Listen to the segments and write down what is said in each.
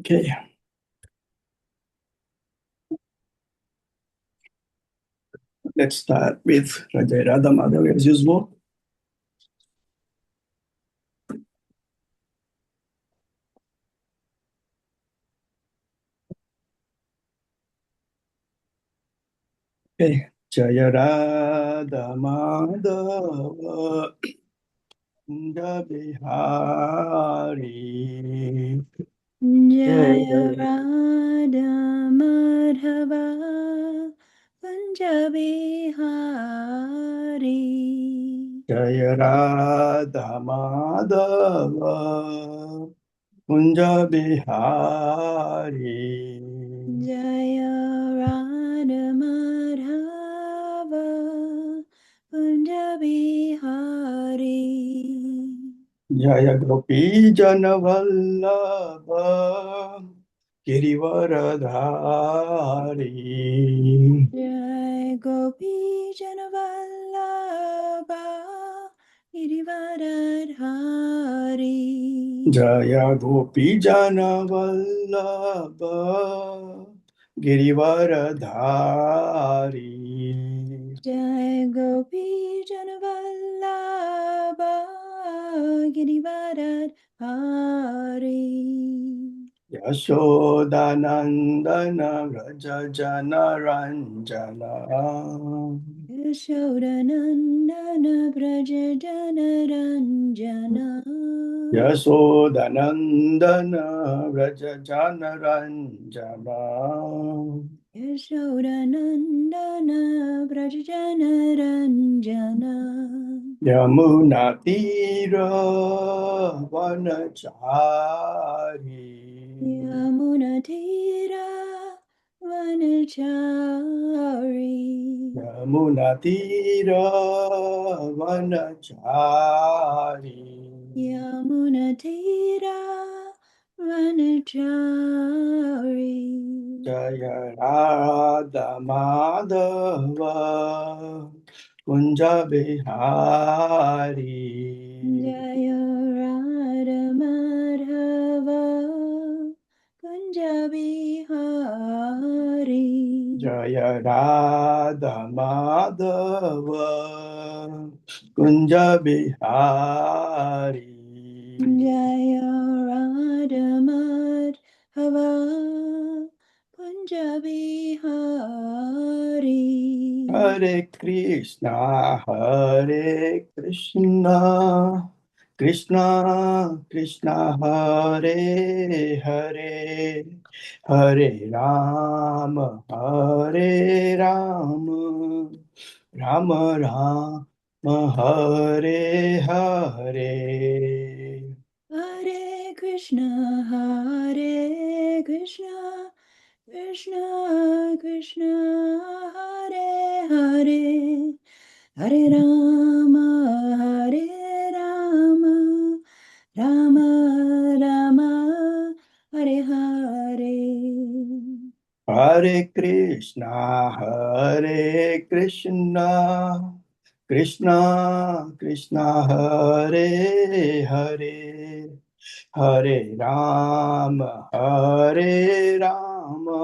Okay. Let's start with Raja Radha Madhav as usual. Okay. Jaya Radha Madhava Kunda Bihari. Jaya Radha Madhava Punjabi Hari. Jaya Radha Madhava Kunja Bihari. Jaya Radha Madhava Punjabi Hari. Jaya Gopi Janavallabha Girivaradhari. Jai Gopi Janavallabha Girivaradhari. Jaya Gopi Janavallabha Girivaradhari. Jai Gopi Janavallabha Girivaradhari. Yashodanandana Vraja Janaranjana. Yashodanandana Braja Janaranjana. Yashodanandana Vraja Janaranjana. Yashodanandana Braja Janaranjana. Yamuna Tira Vanachari. Yamunatira Vanachari. Yamuna Tira Vanachari. Yamunatira Vanachari. Jaya Radha Madhava Kunja Bihari. Jaya Radha Madhava Punjabi Hari. Jaya Radha Madhava Kunja Bihari. Jaya Radha Madhava Punjabi Hari. Hare Krishna, Hare Krishna, Krishna Krishna, Hare Hare, Hare Rama, Hare Rama, Rama Rama, Hare Hare. Hare Krishna, Hare Krishna, Krishna Krishna, Hare Hare, Hare Rama, Hare Rama, Rama Rama, Hare Hare. Hare Krishna, Hare Krishna, Krishna Krishna, Hare Hare, Hare Rama, Hare Rama,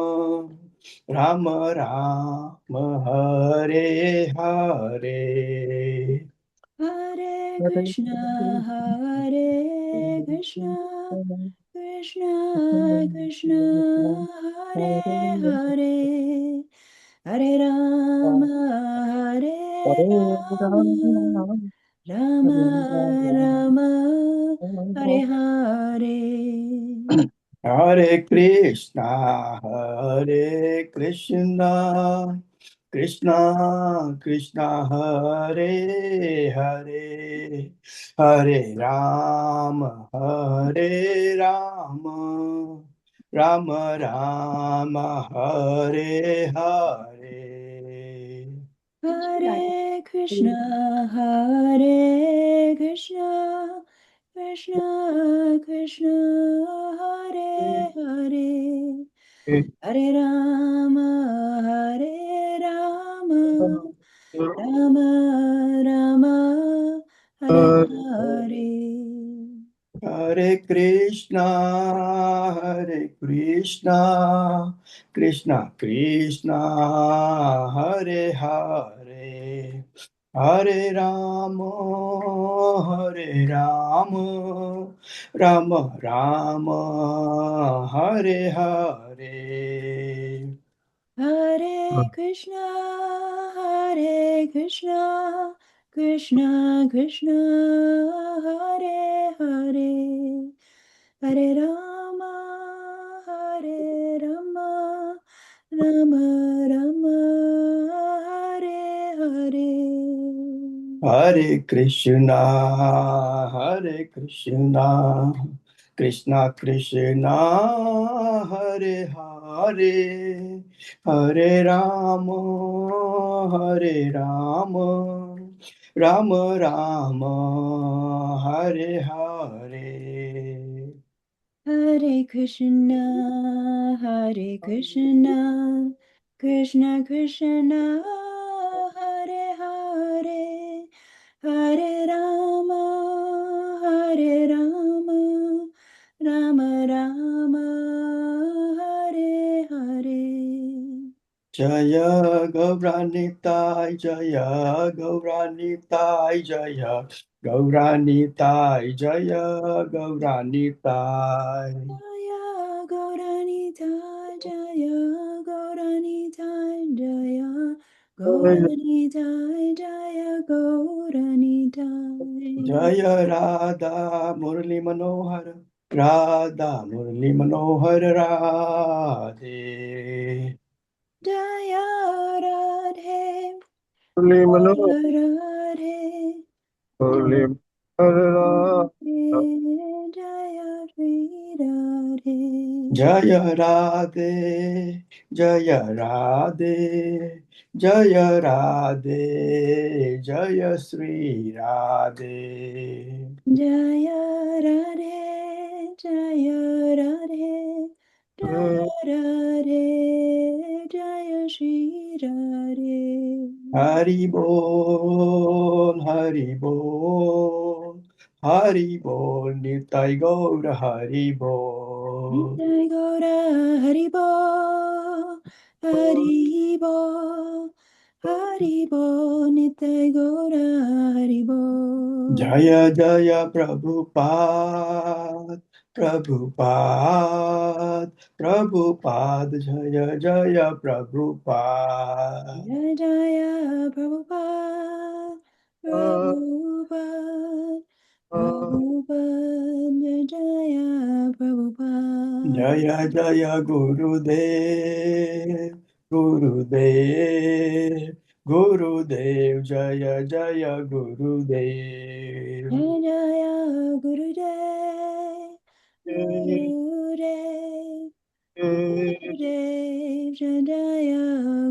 Rama Rama, Hare Hare. Hare Krishna, Hare Krishna, Krishna Krishna, Hare Hare, Hare Rama, Hare Rama, Rama Rama, Hare Hare. Hare Krishna, Hare Krishna, Krishna Krishna, Hare Hare, Hare Rama, Hare Rama, Rama Rama, Hare Hare. Hare Krishna, Hare Krishna, Krishna Krishna, Hare Hare, Hare Rama, Hare Rama, Rama Rama, Hare Hare. Hare Krishna, Krishna Krishna, Hare Hare, Hare Rama, Hare Rama, Rama Rama, Hare Hare. Hare Krishna, Hare Krishna, Krishna Krishna, Hare Hare, Hare Rama, Hare Rama, Rama Rama, Hare Hare. Hare Krishna, Krishna Krishna, Hare Hare, Hare Rama, Hare Rama, Rama Rama, Hare Hare. Hare Krishna, Hare Krishna, Krishna Krishna, Hare Hare, Hare Rama, Hare Rama, Rama Rama, Hare Hare. Jaya Gauranitai, Jaya Gauranitai, Jaya Gauranitai, Jaya Gauranitai. Jaya Gauranita, Jaya Gauranita, Jaya Gauranita, Jaya Gauranita. Jaya Radha Murli Manohar, Radha Murli Manohar Radhe. Jaya Radhe, Holy Mano, Jaya Radhe, Holy Jaya Mano, Radhe, Jaya Shri Radhe. Jaya Radhe, Jaya Radhe, Jaya Radhe, Jaya Sri Radhe. Jaya Radhe, Jaya Radhe, Jaya Radhe, Jaya Shri Radhe. Hari Bol, Hari Bol, Hari Bol, Nitai Gaura Hari Bol. Nitai Gaura Haribo, Haribo, Haribo, Nitai Gaura Haribo. Jaya Jaya Prabhupada, Prabhupada, Prabhupada, Jaya Jaya Prabhupada. Jaya Jaya Prabhupada, Prabhupada, Prabhupada, Jaya Jaya Prabhupada. Jaya Jaya Gurudev, Gurudev, Gurudev, Jaya Jaya Gurudev. Jaya Jaya Gurudev, Gurudev, Gurudev, Jaya Jaya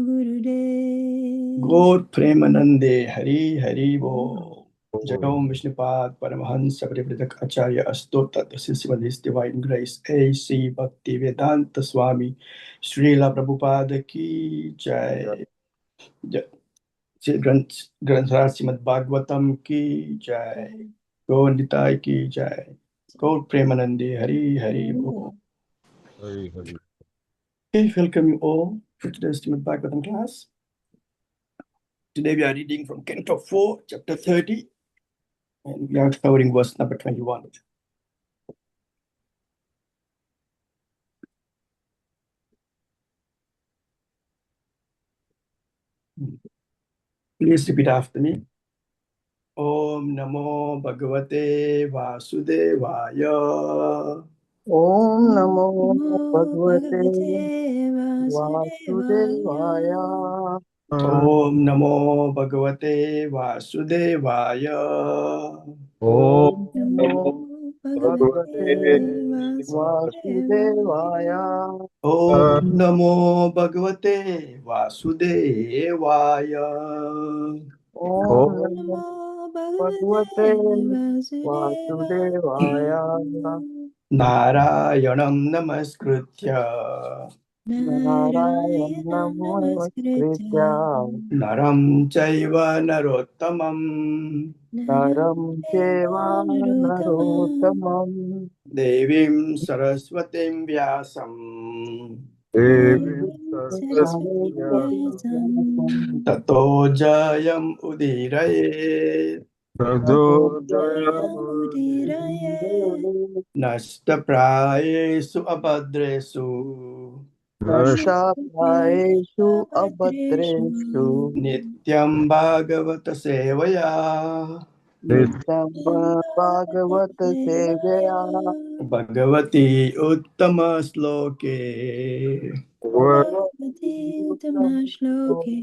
Gurudev. Gaur Premanande Hari Hari Bo. Jayom Vishnupad Paramahans Savrivridak Acharya Astotat Srimad His Divine Grace A.C. Bhakti Vedanta Swami Srila Prabhupada Ki Jai. Granthara Śrīmad-Bhāgavatam Ki Jai. Gaur Nitai Ki Jai. Gaur Premanande Hari Hari Bo. Hari Hari. Okay, welcome you all to today's Śrīmad-Bhāgavatam class. Today we are reading from Canto 4, chapter 30, and we are covering verse number 21. Please repeat after me. Om Namo Bhagavate Vasudevaya. Om Namo Namo Bhagavate Bhagavate Vasudevaya. Vasudevaya. Om Namo Bhagavate Vasudevaya. Om Namo Namo Bhagavate Bhagavate Vasudevaya. Vasudevaya. Om Namo Bhagavate Vasudevaya. Om Namo Namo Bhagavate Bhagavate Vasudevaya. Vasudevaya. Narayanam Namaskritya नारायणं नमस्कृत्य नरं चैव नरोत्तमं नरं चैव नरोत्तमं नरोत्तमं देवीं सरस्वतीं व्यासं देवीं देवीं सरस्वतीं सरस्वतीं व्यासं व्यासं ततो जयम् उदीरयेत् ततोऽयमुदीरयेत् नष्टप्रायेषु अभद्रेषु नष्टाप्रायेषु अभद्रेषु अभद्रेषु नित्यं भागवत सेवया नित्यं भागवत सेवया भगवती उत्तमश्लोके भगवते तमश्लोके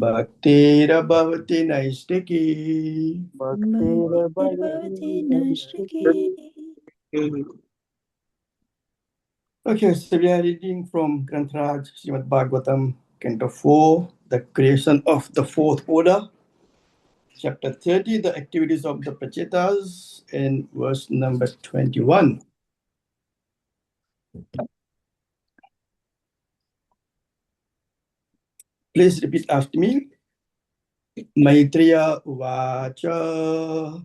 भक्तिरभवति नैष्टिकी भक्तिर्भवति नैष्टिकी Okay, so we are reading from Granth Śrīmad-Bhāgavatam, Canto 4, the creation of the fourth order, chapter 30, the activities of the Prachetas, and verse number 21. Please repeat after me. Maitreya Uvacha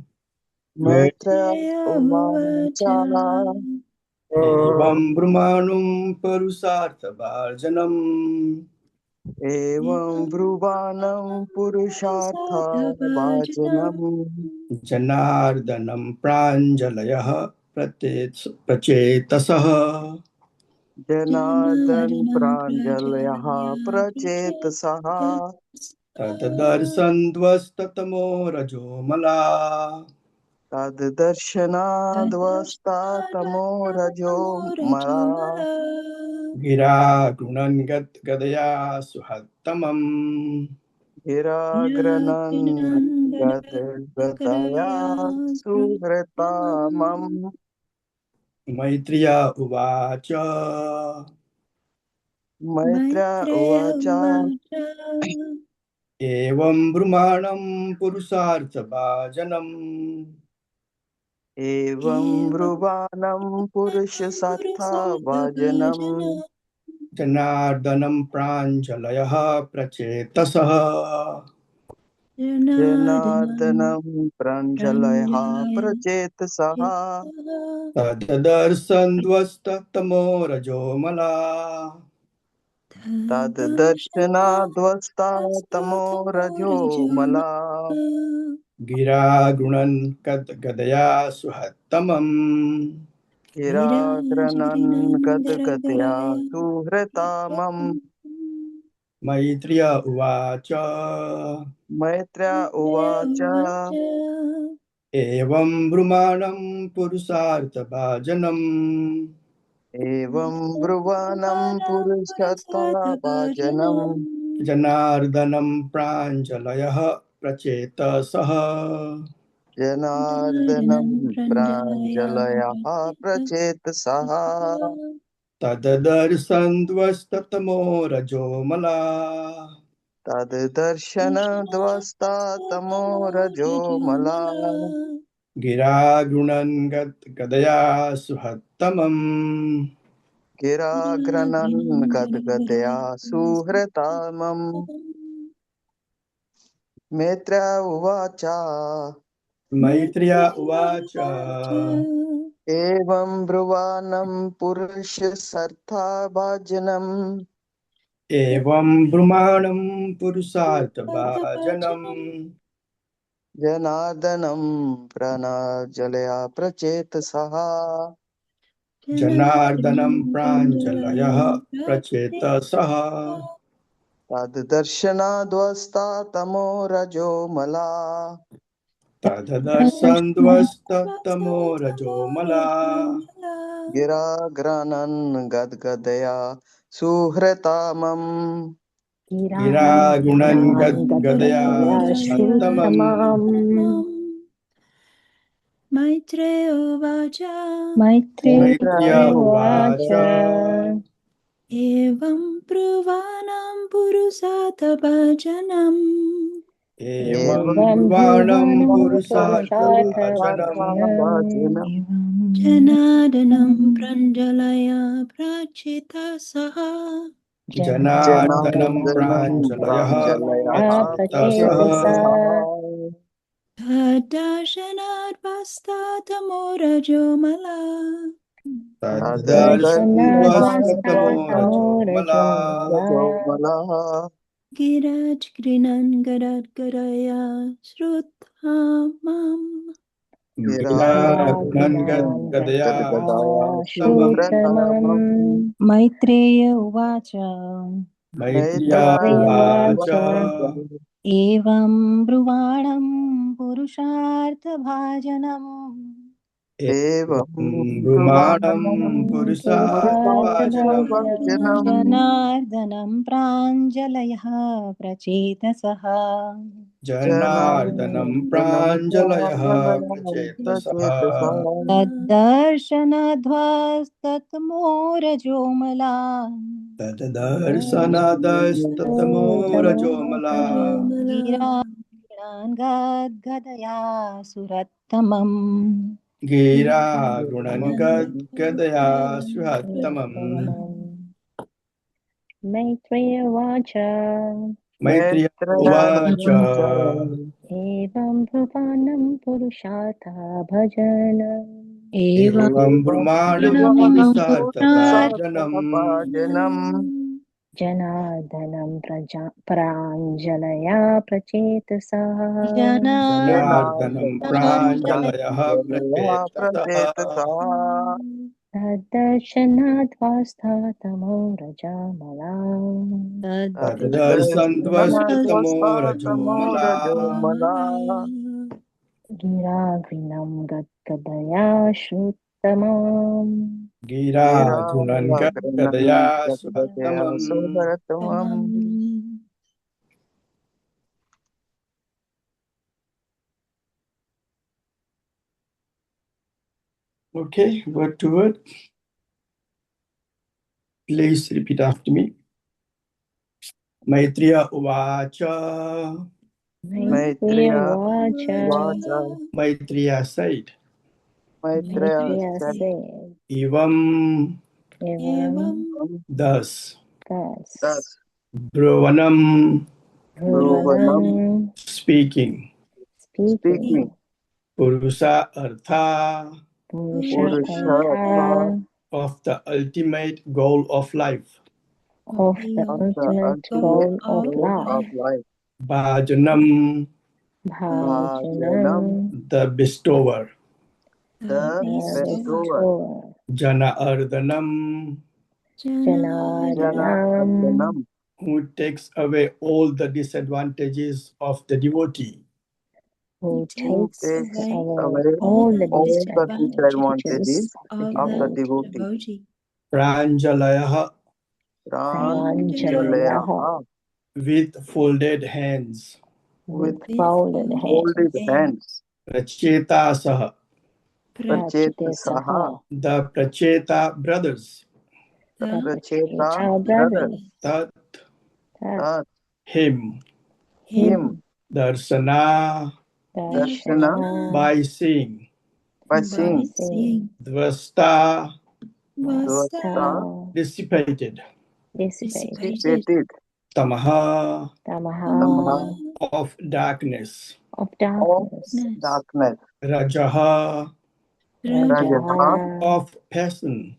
Maitreya उवाच Evam Brahmanum Parusarthabhajanam एवं ब्रुवाणं पुरुषार्थभाजनम् Janardanam Pranjalayah Prachetasah Janardan जनार्दनं प्राञ्जलयः प्राञ्जलया प्रचेतसः Tadarsandvastatamo Rajomala तद्दर्शनाद्वस्तातमो रजो मरा तमोरजोमला Gira Gunangat Gadaya Suhattamam गिराग्रनन् गिराग्रनं गदया गदया सुहृतामम् Maitreya Uvacha मैत्र्य Maitreya उवाच उवाच Evam Brahmanam Purusarthabhajanam एवं एवं ब्रुवाणं पुरुषसत्थभाजनम् पुरुषार्थभाजनं Janardanam Pranjalayah Prachetasah जनार्दनं जनार्दनं प्राञ्जलयः प्राञ्जलया प्रचेतसः Tadarsandvastatamo Rajomala तद्दर्शनाद्वस्तातमो रजो मला Gira Gunan Gadaya Suhattamam गिराग्रनन् गदगदया सुहृतामम् Maitreya Uvacha मैत्र्य उवाच Evam Brahmanam Purusarthabhajanam एवं ब्रुवाणं पुरुषसत्थभाजनम् Janardanam Pranjalayah Prachetasah जनार्दनं प्राञ्जलयः प्रचेतसः Tadarsandvastatamo Rajomala तद्दर्शनद्वस्तातमो रजो मला Gira Gunan Gadaya Suhattamam गिराग्रनन् गदगदया सुहृतामम् मैत्र्य उवाच Maitreya Uvacha एवं ब्रुवाणं पुरुषसत्थभाजनम् Evam Brahmanam Purusarthabhajanam जनार्दनं प्रणजलया प्रचेतसः Janardanam Pranjalayah Prachetasah तद्दर्शनाद्वस्तातमो रजो मला Tadarsandvastatamo Rajomala गिराग्रानन् गद्गदया सुहृतामम् Gira Gunan Gadaya Suhattamam Maitreya uvacha मैत्र्य Maitreya उवाच Uvacha evam pruvanam purusathabhajanam Evam एवं Brahmanam ब्रुवाणं Purusarthabhajanam पुरुषार्थभाजनम् Janardana pranjalaya prachita saha. Janardana Janardana pranjalaya Pranjalaya prachetasaha Prachetasaha Tadarshanath vasthatamo rajomala. Tadarsan vasthatamo rajomala Rajomala Giraj grinan garad garaya shruthamam. Viragunan gadaya Gadaya tamam Shukratamam Maitreya uvacha. Maitreya uvacha Evam bruvanam purushartha Evam Brumanam Brahmanam Purusarthabhajanam Purusharthabhajanam Janardanam pranjalayah prachetasaha. Janardanam Janardana pranjalayah Pranjalaya prachetasaha Prachetasaha Taddarshanadhvastatmorajomala. Tadadarsanadastatamo rajomala Gira gadgaya surattamam. Gira grunan gadaya suhattamam Maitreya vacha. Maitreya uvacha Evam bhuvanam purushartha bhajana. Evam Evam Brumanam Purusarthabhajanam Janardhanam pranjalaya prachetasaha. Janardhanam Janardanam pranjalaya Pranjalayah Prachetasaha Tadarshanath vasthatamo rajamala. Tadarsandvastamo rajomala Giragrinam gadgadaya shruttamam. Gira Gunan Gadaya Suhattamam. Okay, word to word. Please repeat after me. Maitreya Uvacha. Maitreya vacha. Maitreya said. Maitreya said. Evam Evam thus. thus. Brovanam Bhuvanam speaking. speaking. Purusa Artha Purusha Artha of the ultimate goal of life. of the ultimate goal of life. Bhajanam Bhajanam the bestower. the bestower. Jana Ardhanam Janardhanam who takes away all the disadvantages of the devotee. who takes away all the disadvantages of the devotee. Pranjalayah Pranjalayah with folded hands. with folded hands. Prachetasaha Prachetasaha the Pracheta brothers. the Pracheta brothers. Tat That him. him Darsana darshana by seeing. Dvasta Vasta dissipated. dissipated. Tamaha Tamaha of darkness. of darkness. Rajaha Rajaha of passion.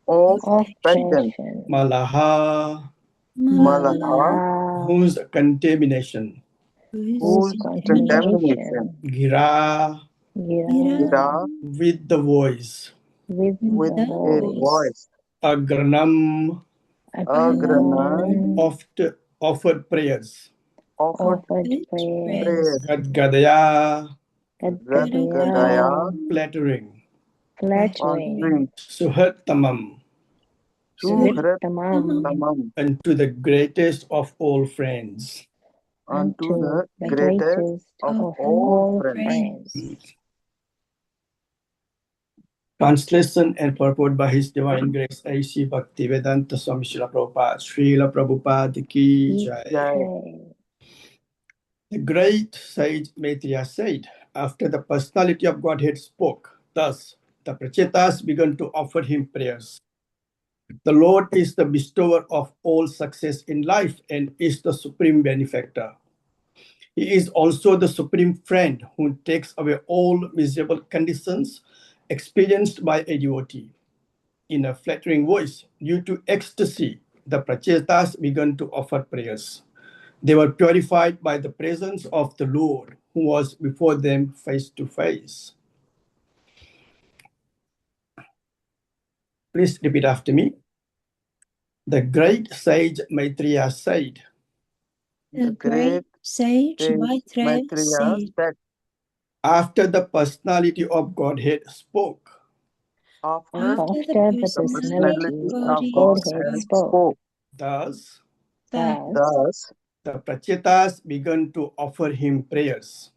of passion. Malaha Malaha whose contamination. whose contamination. Gira Gira with the voice. with the voice. Agranam Agranam offered prayers. offered prayers. Gadgadaya Gadgadaya flattering. flattering. Suhattamam Srittamam unto the greatest of all friends. unto the greatest of all friends. Translation and purport by His Divine Grace A.C. Bhaktivedanta Swami Srila Prabhupada. Srila Prabhupada ki jai. The great sage Maitreya said, after the personality of Godhead spoke, thus, the Prachetas began to offer him prayers. The Lord is the bestower of all success in life and is the supreme benefactor. He is also the supreme friend who takes away all miserable conditions experienced by a devotee. In a flattering voice, due to ecstasy, the Prachetas began to offer prayers. They were purified by the presence of the Lord, who was before them face to face. Please repeat after me. The great sage Maitreya said, The great sage Maitreya said, said, after the personality of Godhead spoke, after after the the personality personality of of Godhead Godhead spoke, spoke, thus thus the Prachetas began to offer him prayers.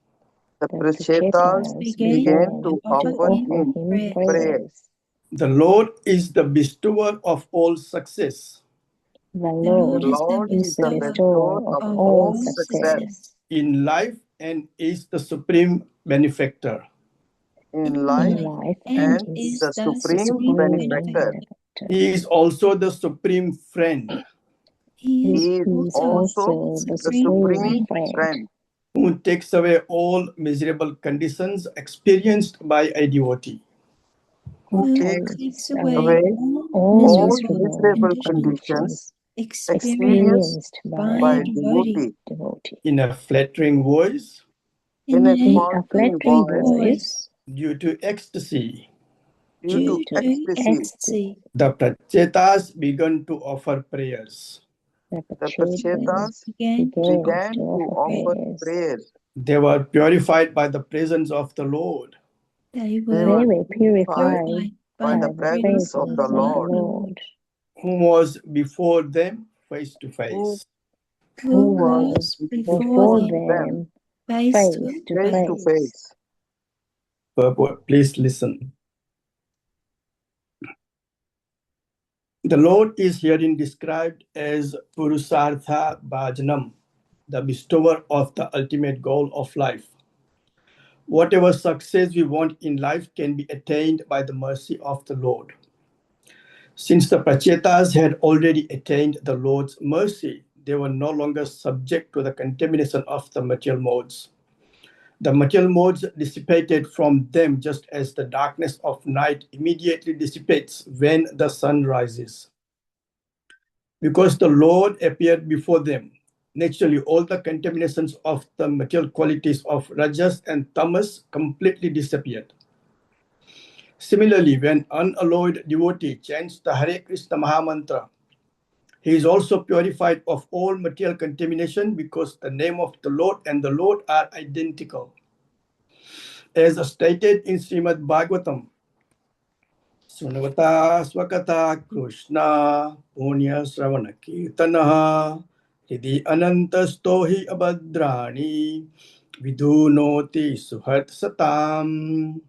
the Prachetas began to offer him prayers. The Lord is the bestower of all success. The Lord The is the Lord is the bestower bestower of of all all success In life and is the supreme benefactor. in life and and is the the supreme supreme benefactor. benefactor. He is also the supreme friend He He is is also the the supreme supreme friend who takes away all miserable conditions experienced by a devotee. who who takes takes away away all all miserable miserable conditions conditions experienced experienced by by a devotee. devotee. In a flattering voice, In a In flattering a voice, due to ecstasy, due to due to ecstasy, ecstasy, the Prachetas began to offer prayers. the Prachetas began began to offer prayers. They were purified by the presence of the Lord, They They were were purified by the presence presence of the Lord, who was before them face to who face. who was was before before them them face to face to face. face. Purport, please listen. The Lord is herein described as Purusartha Bhajanam, the bestower of the ultimate goal of life. Whatever success we want in life can be attained by the mercy of the Lord. Since the Prachetas had already attained the Lord's mercy, they were no longer subject to the contamination of the material modes. The material modes dissipated from them just as the darkness of night immediately dissipates when the sun rises. Because the Lord appeared before them, naturally all the contaminations of the material qualities of Rajas and Tamas completely disappeared. Similarly, when unalloyed devotee chants the Hare Krishna Mahamantra, he is also purified of all material contamination because the name of the Lord and the Lord are identical. As stated in Śrīmad-Bhāgavatam, Sunavata Swakata Krishna Punya Sravana Kirtanaha Hidi Anantastohi Abhadrani Vidunoti Suhat Satam.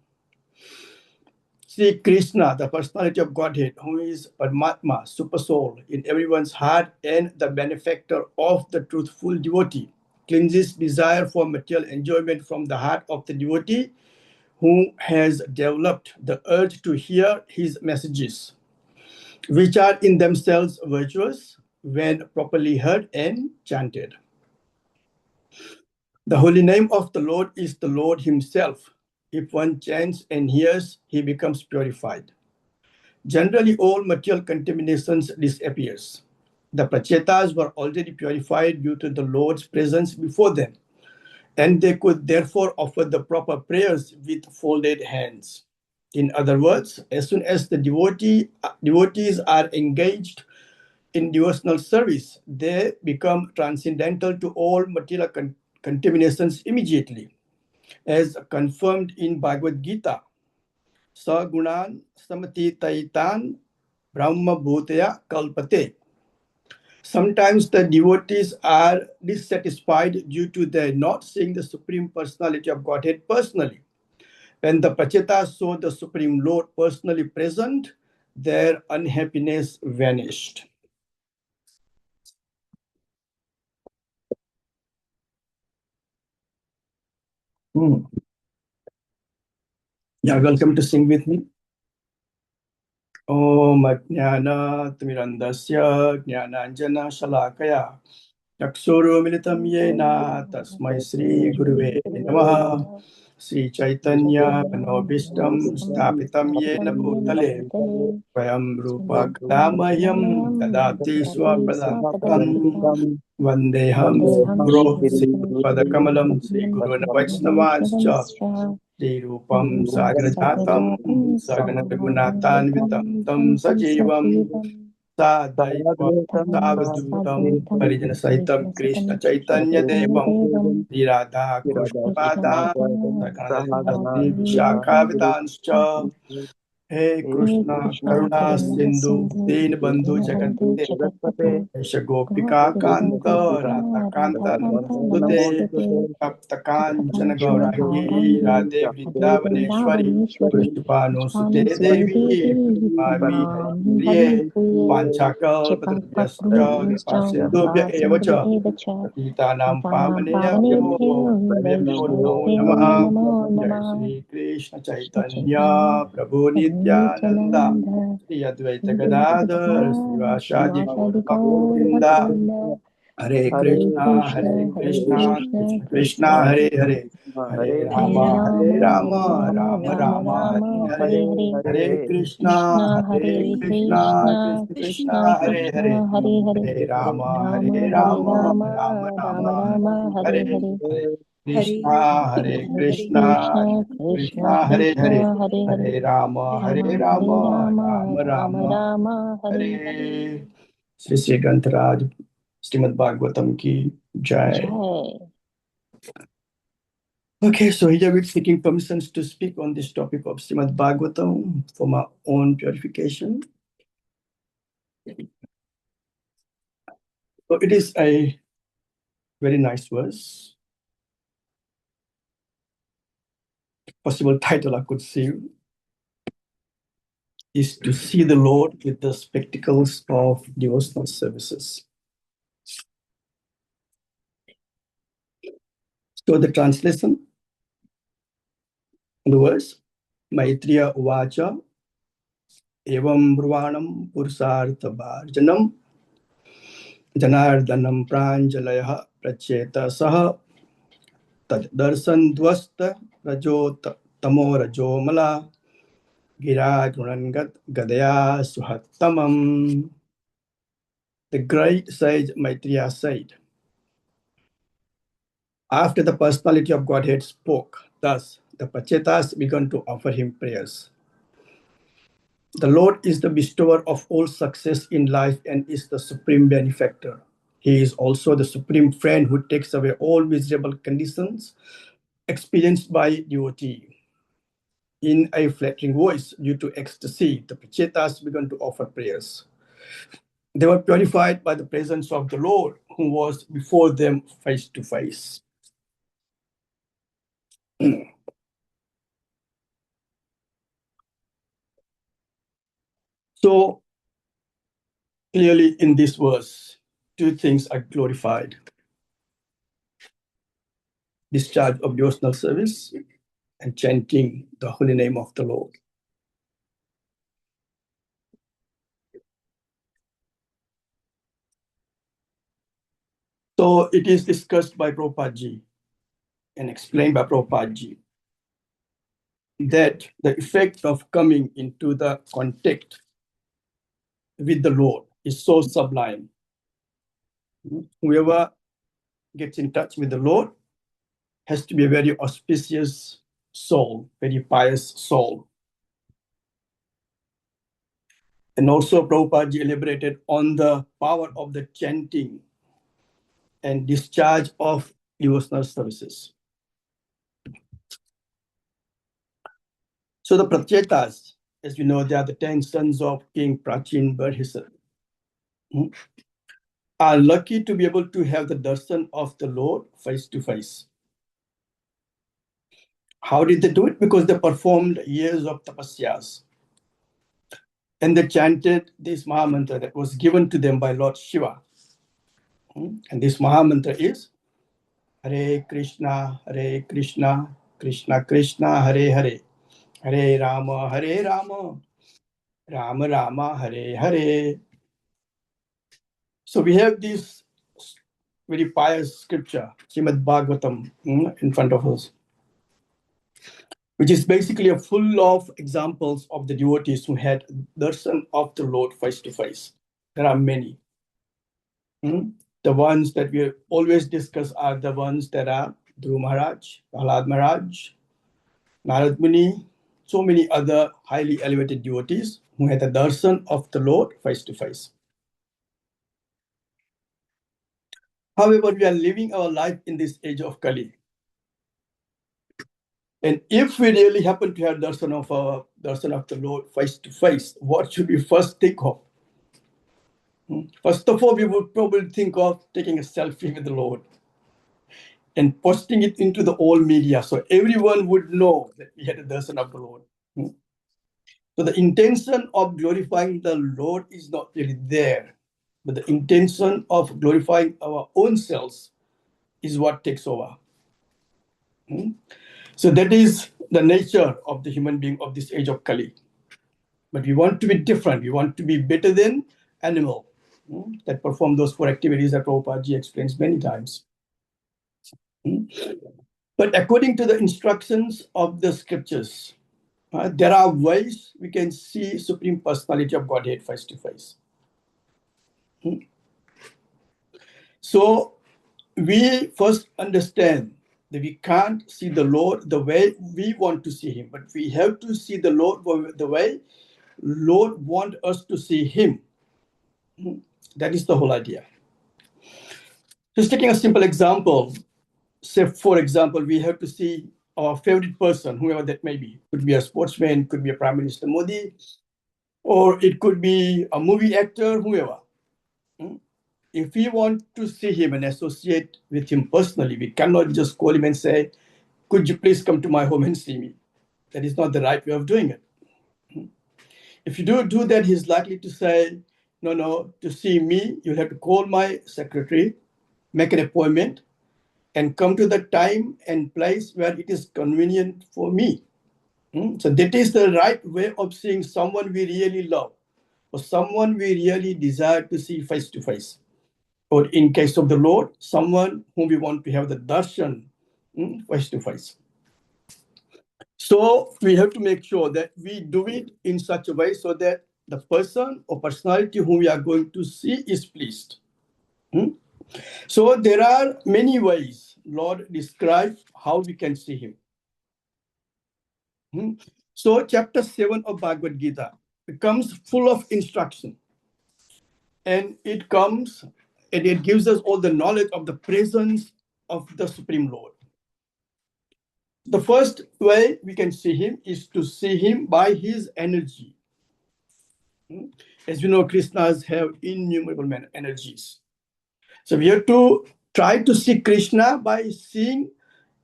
Sri Krishna, the personality of Godhead, who is Paramatma, super soul, in everyone's heart and the benefactor of the truthful devotee, cleanses desire for material enjoyment from the heart of the devotee who has developed the urge to hear his messages, which are in themselves virtuous when properly heard and chanted. The holy name of the Lord is the Lord himself. If one chants and hears, he becomes purified. Generally, all material contaminations disappears. The Prachetas were already purified due to the Lord's presence before them, and they could therefore offer the proper prayers with folded hands. In other words, as soon as the devotees are engaged in devotional service, they become transcendental to all material contaminations immediately, as confirmed in Bhagavad Gita. Sagunan samatitaitan Brahma Bhutaya Kalpate. Sometimes the devotees are dissatisfied due to their not seeing the Supreme Personality of Godhead personally. When the Prachetas saw the Supreme Lord personally present, their unhappiness vanished. Yeah, welcome to sing with me. Om Ajnana-timirandasya Jnananjana-shalakaya Chakshuru-militam yena Tasmai Sri Guruve Namaha. Sri Chaitanya Manobishtam Stapitam yena Bhutale Swayam Rupa Kadamahyam Dadati Swapadantam Vandeham Guru Sri Padakamalam Sri Guru Vaishnavascha Sri Rupam Sagrajatam Sagana Raghunathan Vitam Tam Sajivam Sadaiva Savadutam Parijana Saitam Krishna Chaitanya Devam Sri Radha Krishna Pada Sakanadasi Vishakha Vidanscha He Krishna Karuna Sindhu Deen Bandhu Jagate Esha Gopika Kanta Radha Kanta Namostute Sapta Kanchana Gaurangi Radhe Vrindavaneshwari Prishupano Sute Devi Mami Hari Priye Panchakal Patrapyascha Kripa Sindhubhya Evacha Patitanam Pavanebhyo Vaibhyo Namo Namaha Jai Shri Krishna Chaitanya Prabhu Nityananda Shri Advaita Gadadhar Srivasadi Gaur Bhakta Hare Krishna, Krishna Krishna, Hare Hare, Hare Rama, Rama Rama, Hare Hare, Hare Krishna, Krishna Krishna, Hare Hare, Hare Rama, Rama Rama, Hare Hare, Hare Krishna, Krishna Krishna, Hare Hare, Hare Rama, Rama Rama, Hare. Shri Shri ग्रंथराज Śrīmad-Bhāgavatam ki jai. Okay, so here we're seeking permissions to speak on this topic of Śrīmad-Bhāgavatam for my own purification. So it is a very nice verse. Possible title I could see is to see the Lord with the spectacles of devotional services. So the translation, the verse, Maitriya Uvacha Evam Brvanam Pursartha Bharjanam Janardanam Pranjalayah Pracheta Saha Tad Darsan Dwasta Rajo Tamo Rajo Mala Gira Gunangat Gadaya Suhattamam. The great sage Maitreya said, after the personality of Godhead spoke, thus the Pachetas began to offer him prayers. The Lord is the bestower of all success in life and is the supreme benefactor. He is also the supreme friend who takes away all miserable conditions experienced by devotee. In a flattering voice, due to ecstasy, the Pachetas began to offer prayers. They were purified by the presence of the Lord, who was before them face to face. So, clearly in this verse, two things are glorified: discharge of devotional service and chanting the holy name of the Lord. So it is discussed by Prabhupada Ji and explained by Prabhupada Ji that the effect of coming into the contact with the Lord is so sublime. Whoever gets in touch with the Lord has to be a very auspicious soul, very pious soul. And also Prabhupada Ji elaborated on the power of the chanting and discharge of devotional services. So the Prachetas, as you know, they are the 10 sons of King Prachin Barhisa, are lucky to be able to have the darshan of the Lord face to face. How did they do it? Because they performed years of tapasyas. And they chanted this Mahamantra that was given to them by Lord Shiva. And this Mahamantra is Hare Krishna, Krishna Krishna, Hare Hare, Hare Rama, Rama Rama Hare Hare. So we have this very pious scripture, Śrīmad-Bhāgavatam, in front of us, which is basically a full of examples of the devotees who had darshan of the Lord face to face. There are many. The ones that we always discuss are the ones that are Dhruva Maharaj, Prahlad Maharaj, Narad Muni, so many other highly elevated devotees who had the darshan of the Lord face to face. However, we are living our life in this age of Kali. And if we really happen to have darshan of the Lord face to face, what should we first think of? First of all, we would probably think of taking a selfie with the Lord and posting it into the old media so everyone would know that we had a darshan of the Lord. So the intention of glorifying the Lord is not really there, but the intention of glorifying our own selves is what takes over. So that is the nature of the human being of this age of Kali. But we want to be different. We want to be better than animal that perform those 4 activities that Prabhupada explains many times. But according to the instructions of the scriptures, there are ways we can see Supreme Personality of Godhead face to face. So we first understand that we can't see the Lord the way we want to see him, but we have to see the Lord the way Lord wants us to see him. That is the whole idea. Just taking a simple example, say, for example, we have to see our favorite person, whoever that may be. Could be a sportsman, could be a Prime Minister Modi, or it could be a movie actor, whoever. If we want to see him and associate with him personally, we cannot just call him and say, could you please come to my home and see me? That is not the right way of doing it. If you do that, he's likely to say, no, to see me, you'll have to call my secretary, make an appointment, and come to the time and place where it is convenient for me. So that is the right way of seeing someone we really love, or someone we really desire to see face to face. Or in case of the Lord, someone whom we want to have the darshan face to face. So we have to make sure that we do it in such a way so that the person or personality whom we are going to see is pleased. So there are many ways Lord describes how we can see him. So chapter 7 of Bhagavad Gita becomes full of instruction. And it gives us all the knowledge of the presence of the Supreme Lord. The first way we can see him is to see him by his energy. As you know, Krishnas have innumerable energies. So we have to try to see Krishna by seeing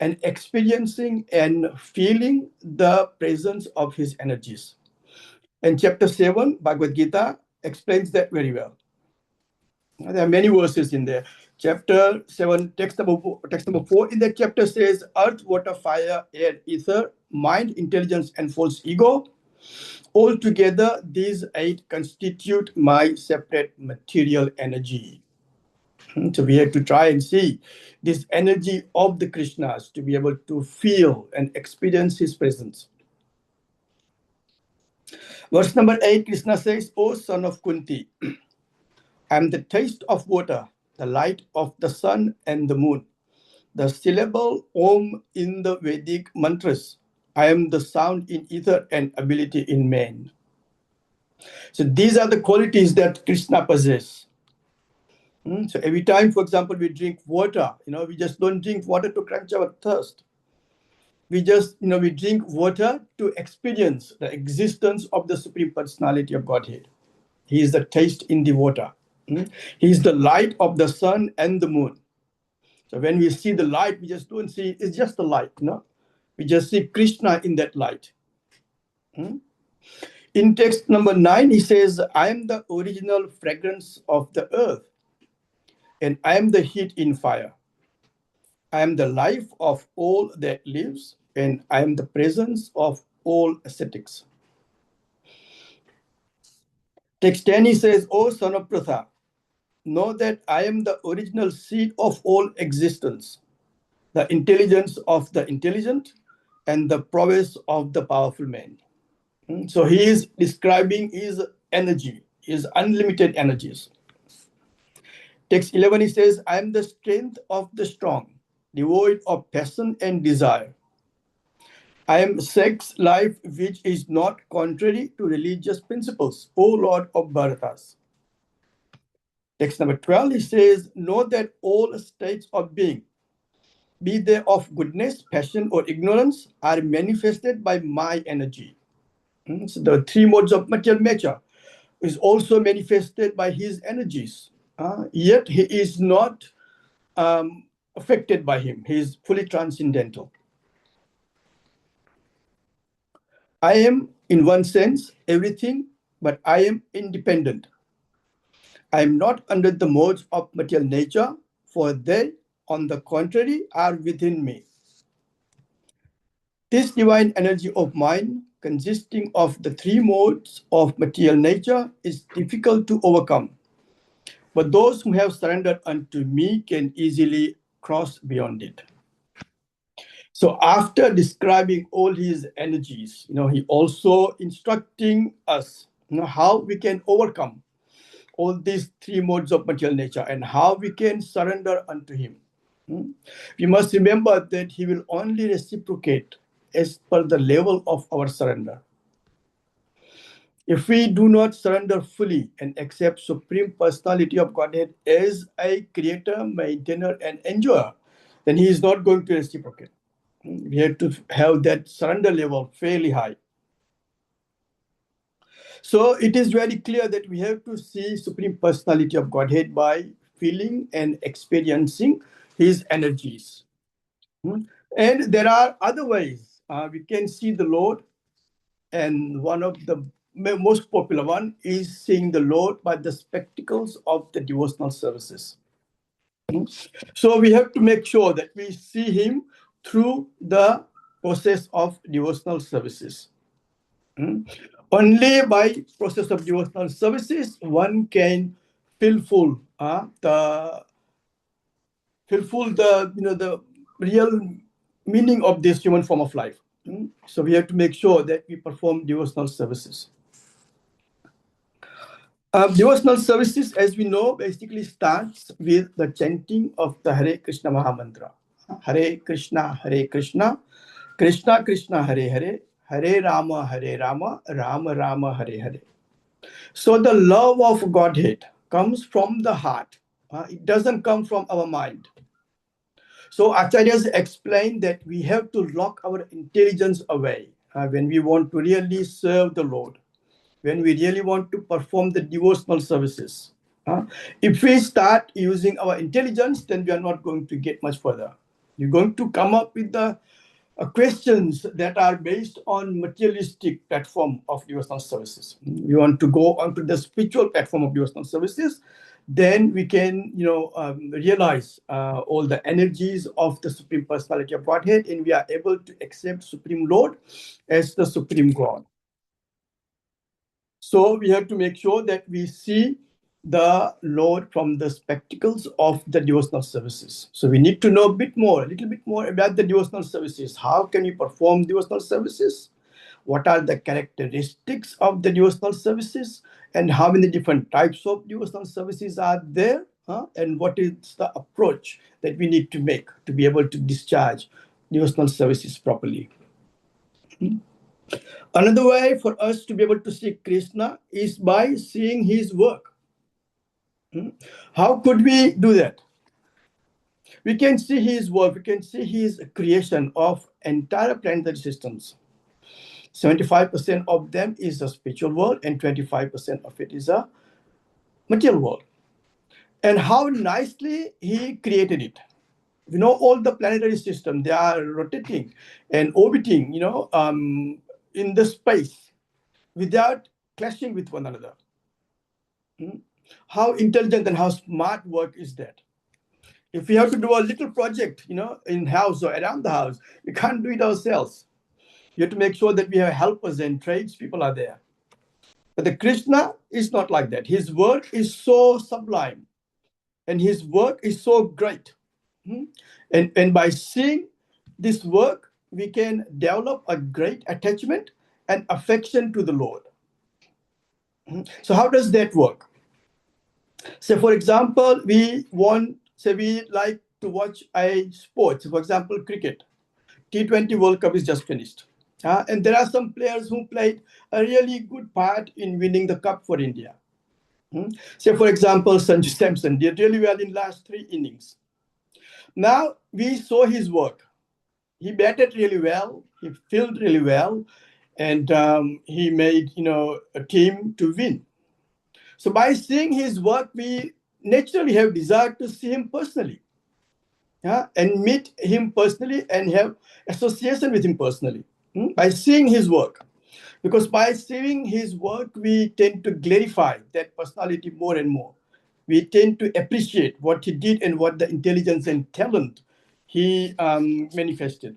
and experiencing and feeling the presence of his energies. And chapter 7, Bhagavad Gita, explains that very well. There are many verses in there. Chapter 7, text number 4 in that chapter says, earth, water, fire, air, ether, mind, intelligence, and false ego. Altogether, these 8 constitute my separate material energy. So we have to try and see this energy of the Krishnas to be able to feel and experience his presence. Verse number 8, Krishna says, O son of Kunti, I am the taste of water, the light of the sun and the moon, the syllable Om in the Vedic mantras. I am the sound in ether and ability in man. So these are the qualities that Krishna possesses. So every time, for example, we drink water, we just don't drink water to quench our thirst. We just, we drink water to experience the existence of the Supreme Personality of Godhead. He is the taste in the water. He is the light of the sun and the moon. So when we see the light, we just don't see it's just the light. We just see Krishna in that light. In text number 9, he says, I am the original fragrance of the earth, and I am the heat in fire. I am the life of all that lives, and I am the presence of all ascetics. Text 10, he says, O son of Pratha, know that I am the original seed of all existence, the intelligence of the intelligent, and the prowess of the powerful man. So he is describing his energy, his unlimited energies. Text 11, he says, I am the strength of the strong, devoid of passion and desire. I am sex life which is not contrary to religious principles, O Lord of Bharatas. Text number 12, he says, know that all states of being, be they of goodness, passion, or ignorance, are manifested by my energy. So the three modes of material nature is also manifested by his energies. Yet he is not affected by him. He is fully transcendental. I am, in one sense, everything, but I am independent. I am not under the modes of material nature, for they, on the contrary, are within me. This divine energy of mine, consisting of the three modes of material nature, is difficult to overcome. But those who have surrendered unto me can easily cross beyond it. So after describing all his energies, he also instructing us, how we can overcome all these three modes of material nature and how we can surrender unto him. We must remember that he will only reciprocate as per the level of our surrender. If we do not surrender fully and accept Supreme Personality of Godhead as a creator, maintainer, and enjoyer, then he is not going to reciprocate. We have to have that surrender level fairly high. So it is very clear that we have to see Supreme Personality of Godhead by feeling and experiencing his energies. And there are other ways we can see the Lord, and one of the most popular one is seeing the Lord by the spectacles of the devotional services. So we have to make sure that we see him through the process of devotional services. Only by process of devotional services one can fulfill the real meaning of this human form of life. So we have to make sure that we perform devotional services. Devotional services, as we know, basically starts with the chanting of the Hare Krishna Mahamantra. Hare Krishna, Krishna Krishna, Hare Hare, Hare Rama, Rama Rama, Hare Hare. So the love of Godhead comes from the heart. It doesn't come from our mind. So Acharyas explained that we have to lock our intelligence away when we want to really serve the Lord, when we really want to perform the devotional services. If we start using our intelligence, then we are not going to get much further. You're going to come up with the questions that are based on materialistic platform of devotional services. We want to go onto the spiritual platform of devotional services, then we can realize all the energies of the Supreme Personality of Godhead, and we are able to accept Supreme Lord as the Supreme God. So we have to make sure that we see the Lord from the spectacles of the devotional services. So we need to know a little bit more about the devotional services. How can we perform devotional services? What are the characteristics of the devotional services? And how many different types of devotional services are there? And what is the approach that we need to make to be able to discharge devotional services properly? Another way for us to be able to see Krishna is by seeing his work. How could we do that? We can see his work, we can see his creation of entire planetary systems. 75% of them is a spiritual world and 25% of it is a material world. And how nicely he created it. All the planetary system, they are rotating and orbiting, in the space without clashing with one another. How intelligent and how smart work is that? If we have to do a little project, in house or around the house, we can't do it ourselves. You have to make sure that we have helpers and tradespeople are there. But the Krishna is not like that. His work is so sublime and his work is so great. And by seeing this work, we can develop a great attachment and affection to the Lord. So how does that work? So for example, we like to watch a sport. For example, cricket. T20 World Cup is just finished. And there are some players who played a really good part in winning the cup for India. Say, for example, Sanju Samson did really well in last 3 innings. Now, we saw his work. He batted really well, he fielded really well, and he made a team to win. So by seeing his work, we naturally have desire to see him personally. And meet him personally and have association with him personally by seeing his work. Because by seeing his work, we tend to glorify that personality more and more. We tend to appreciate what he did and what the intelligence and talent he manifested.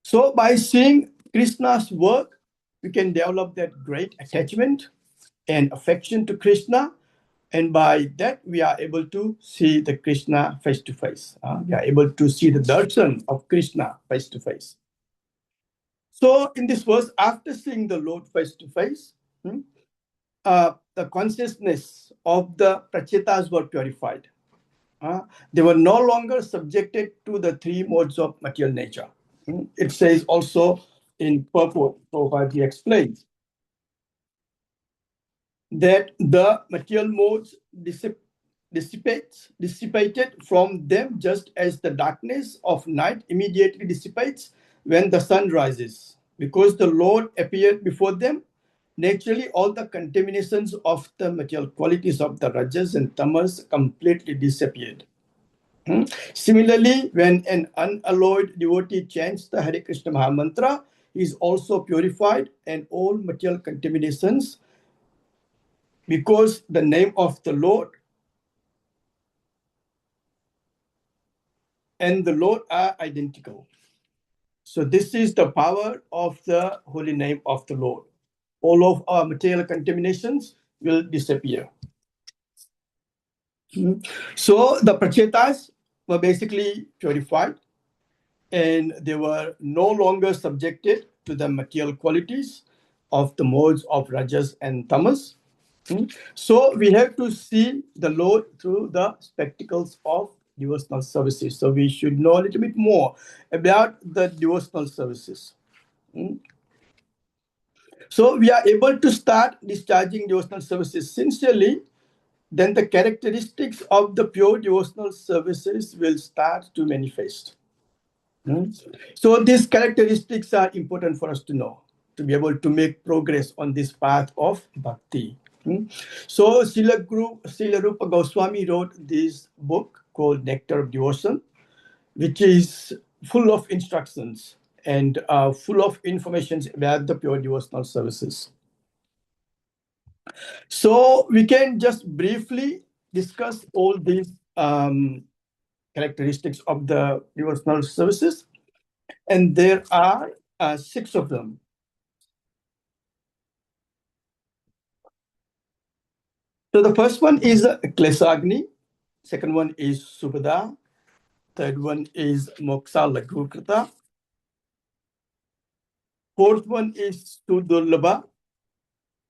So by seeing Krishna's work, we can develop that great attachment and affection to Krishna. And by that, we are able to see the Krishna face to face. We are able to see the darshan of Krishna face to face. So in this verse, after seeing the Lord face to face, the consciousness of the prachetas were purified. They were no longer subjected to the 3 modes of material nature. It says also in purport, Prabhupada explains that the material modes dissipated from them just as the darkness of night immediately dissipates when the sun rises. Because the Lord appeared before them, naturally all the contaminations of the material qualities of the rajas and tamas completely disappeared. Similarly, when an unalloyed devotee chants the Hare Krishna Mahamantra, he is also purified and all material contaminations, because the name of the Lord and the Lord are identical. So this is the power of the holy name of the Lord. All of our material contaminations will disappear. So the prachetas were basically purified and they were no longer subjected to the material qualities of the modes of rajas and tamas. So we have to see the Lord through the spectacles of devotional services. So we should know a little bit more about the devotional services. So we are able to start discharging devotional services sincerely, then the characteristics of the pure devotional services will start to manifest. So these characteristics are important for us to know, to be able to make progress on this path of bhakti. So Srila Rupa Goswami wrote this book called Nectar of Devotion, which is full of instructions and full of information about the pure devotional services. So we can just briefly discuss all these characteristics of the devotional services, and there are 6 of them. So the first one is Klesagni, second one is Subhada, third one is Moksha Laghukrita, fourth one is Sudurlabha,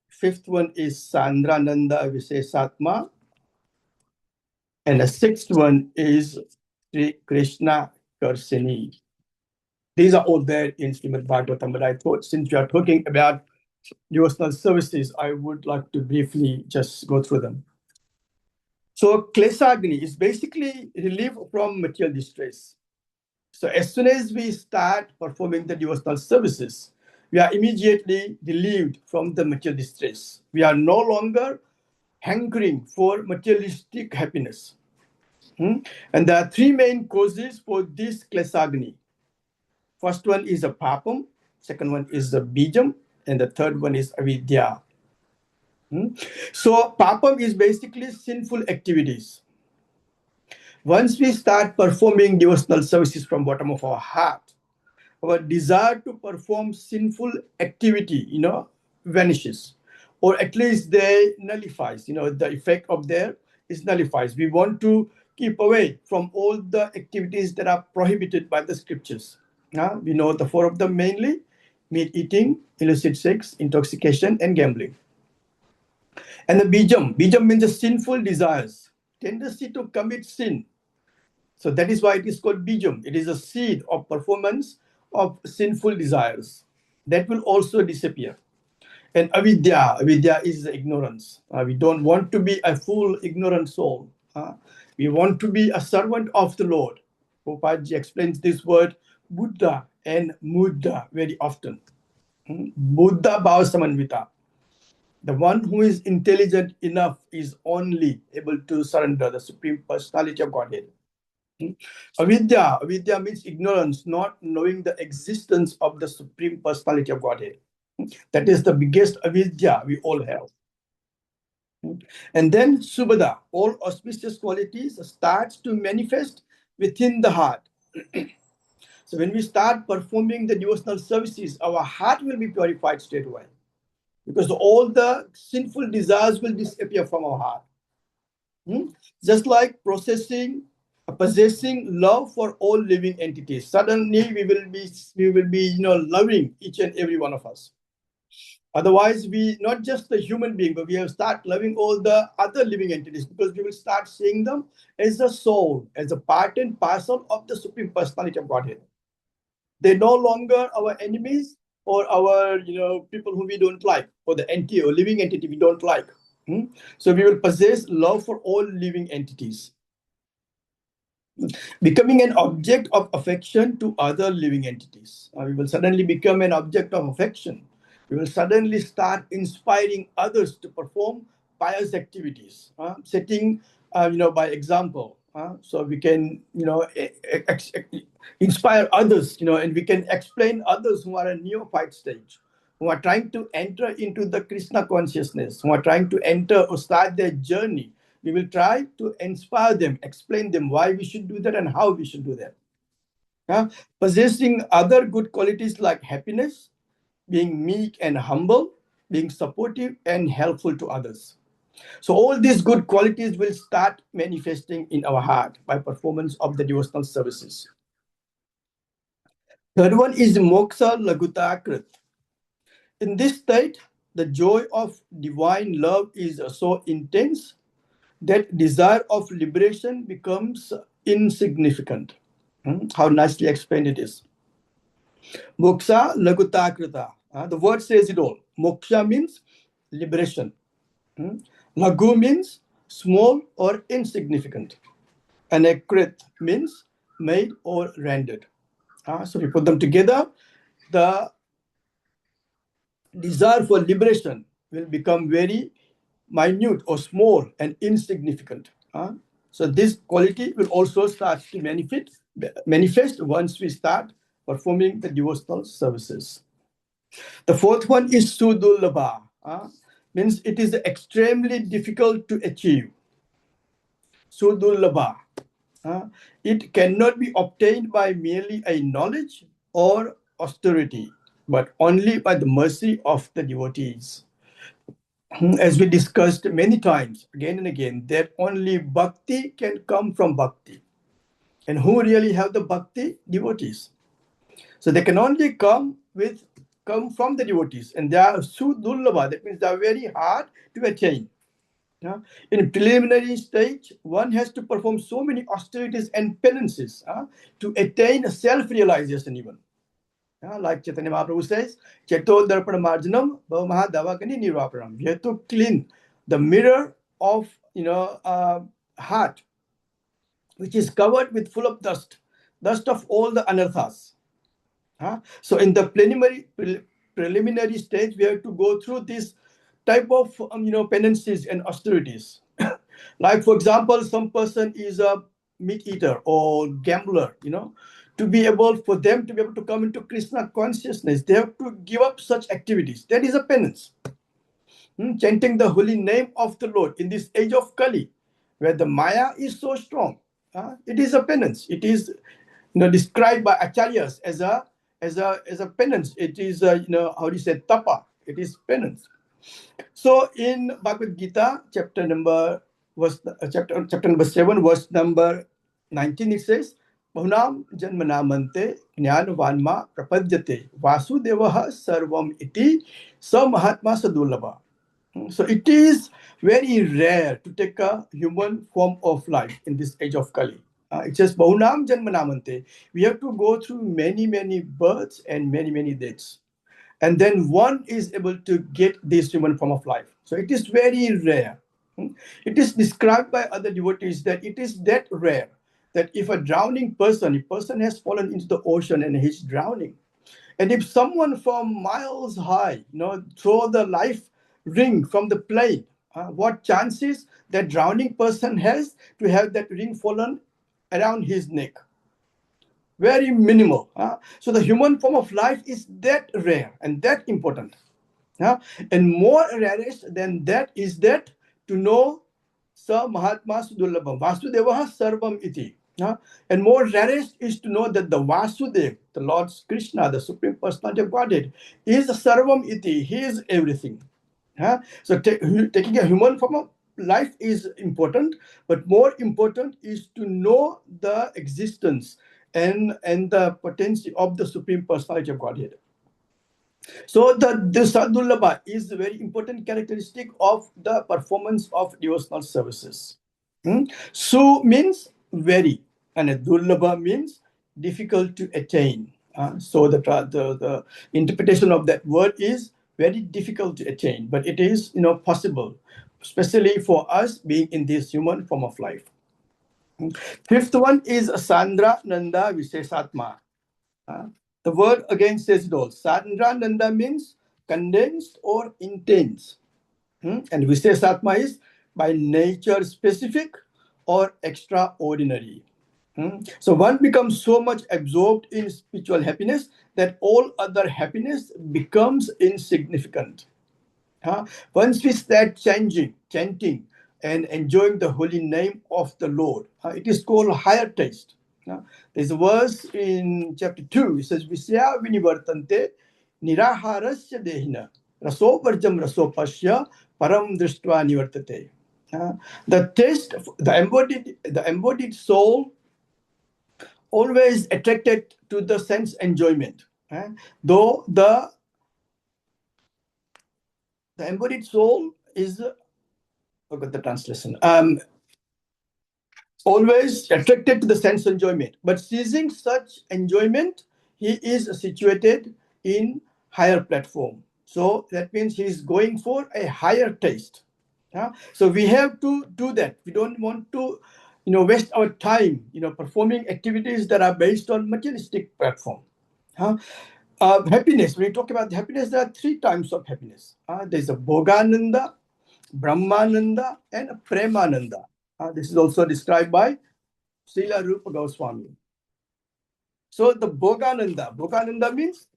fifth one is Sandrananda Visesatma, and the sixth one is Sri Krishna Karsini. These are all there in Śrīmad-Bhāgavatam, but I thought since we are talking about devotional services, I would like to briefly just go through them. So Klesagni is basically relief from material distress. So as soon as we start performing the devotional services, we are immediately relieved from the material distress. We are no longer hankering for materialistic happiness. And there are 3 main causes for this Klesagni. First one is a papam, second one is the bijam, and the third one is avidya. So papam is basically sinful activities. Once we start performing devotional services from bottom of our heart, our desire to perform sinful activity, vanishes, or at least they nullifies. The effect of there is nullifies. We want to keep away from all the activities that are prohibited by the scriptures. We know the four of them mainly: meat eating, illicit sex, intoxication, and gambling. And the bijam means the sinful desires, tendency to commit sin. So that is why it is called bijam. It is a seed of performance of sinful desires that will also disappear. And avidya is ignorance. We don't want to be a full ignorant soul. We want to be a servant of the Lord. Prabhupada explains this word Buddha and Muddha very often. Buddha bhava samanvita. The one who is intelligent enough is only able to surrender the Supreme Personality of Godhead. Avidya means ignorance, not knowing the existence of the Supreme Personality of Godhead. That is the biggest avidya we all have. And then subhada, all auspicious qualities starts to manifest within the heart. So when we start performing the devotional services, our heart will be purified straight away, because all the sinful desires will disappear from our heart. Just like possessing love for all living entities. Suddenly we will be loving each and every one of us. Otherwise, we not just the human being, but we have start loving all the other living entities, because we will start seeing them as a soul, as a part and parcel of the Supreme Personality of Godhead. They're no longer our enemies or our people who we don't like, or the entity or living entity we don't like. So we will possess love for all living entities, becoming an object of affection to other living entities. We will suddenly become an object of affection. We will suddenly start inspiring others to perform pious activities, setting by example. So we can inspire others, and we can explain others who are a neophyte stage, who are trying to enter into the Krishna consciousness, who are trying to enter or start their journey. We will try to inspire them, explain them why we should do that and how we should do that. Possessing other good qualities like happiness, being meek and humble, being supportive and helpful to others. So all these good qualities will start manifesting in our heart by performance of the devotional services. Third one is moksha lagutakrit. In this state, the joy of divine love is so intense that desire of liberation becomes insignificant. How nicely explained it is. Moksha lagutakrita. The word says it all. Moksha means liberation. Lagu means small or insignificant. And akrit means made or rendered. So we put them together. The desire for liberation will become very minute or small and insignificant. So this quality will also start to manifest once we start performing the devotional services. The fourth one is sudulabha. Means it is extremely difficult to achieve. Sudulabha. It cannot be obtained by merely a knowledge or austerity, but only by the mercy of the devotees. As we discussed many times, again and again, that only bhakti can come from bhakti. And who really have the bhakti? Devotees. So they can only come from the devotees, and they are sudulabha. That means they are very hard to attain. In a preliminary stage, one has to perform so many austerities and penances to attain self-realization even. Like Chaitanya Mahaprabhu says, Cheto Darpana Marjanam Bhavamaha Davakani Nirvaparam. We have to clean the mirror of heart, which is covered with full of dust of all the anarthas. So in the preliminary stage, we have to go through this type of penances and austerities. Like, for example, some person is a meat eater or gambler, for them to be able to come into Krishna consciousness, they have to give up such activities. That is a penance. Chanting the holy name of the Lord in this age of Kali, where the Maya is so strong, it is a penance. It is described by acharyas as a penance. It is how do you say, tapa. It is penance. So in Bhagavad Gita, chapter number 7, verse number 19, it says, Bahunam janmanamante jnanvanma prapadyate vasudevaha sarvam iti sa mahatma sadulabha. So it is very rare to take a human form of life in this age of Kali. It says, Bahunam janmanamante. We have to go through many, many births and many, many deaths. And then one is able to get this human form of life. So it is very rare. It is described by other devotees that it is that rare that if a drowning person, has fallen into the ocean and he's drowning, and if someone from miles high, throw the life ring from the plane, what chances that drowning person has to have that ring fallen around his neck? Very minimal. So the human form of life is that rare and that important. And more rarest than that is that to know Sa Mahatma Sudulabham Vasudevaha Sarvam Iti. And more rarest is to know that the Vasudev, the Lord Krishna, the Supreme Personality of Godhead, is Sarvam Iti. He is everything. So taking a human form of life is important, but more important is to know the existence and the potency of the Supreme Personality of Godhead. So the Sadulabha is a very important characteristic of the performance of devotional services. Su means very, and Dullabha means difficult to attain. So the interpretation of that word is very difficult to attain, but it is possible, especially for us being in this human form of life. Fifth one is Sandra Nanda Visheshatma. The word again says it all. Sandra Nanda means condensed or intense. And Visheshatma is by nature specific or extraordinary. So one becomes so much absorbed in spiritual happiness that all other happiness becomes insignificant. Once we start chanting, and enjoying the holy name of the Lord, it is called higher taste. There's a verse in chapter 2. It says, Visya vinivartante niraharasya dehina rasovarjam rasopasya param drishtva nivartate. The taste, the embodied soul always attracted to the sense enjoyment. Though the embodied soul is, forgot the translation, always attracted to the sense enjoyment. But ceasing such enjoyment, he is situated in higher platform. So that means he is going for a higher taste. So we have to do that. We don't want to waste our time performing activities that are based on materialistic platform. Happiness, when we talk about happiness, there are 3 types of happiness. There's a Bhogananda, Brahmananda, and Premananda. This is also described by Srila Rupa Goswami. So the Bhogananda means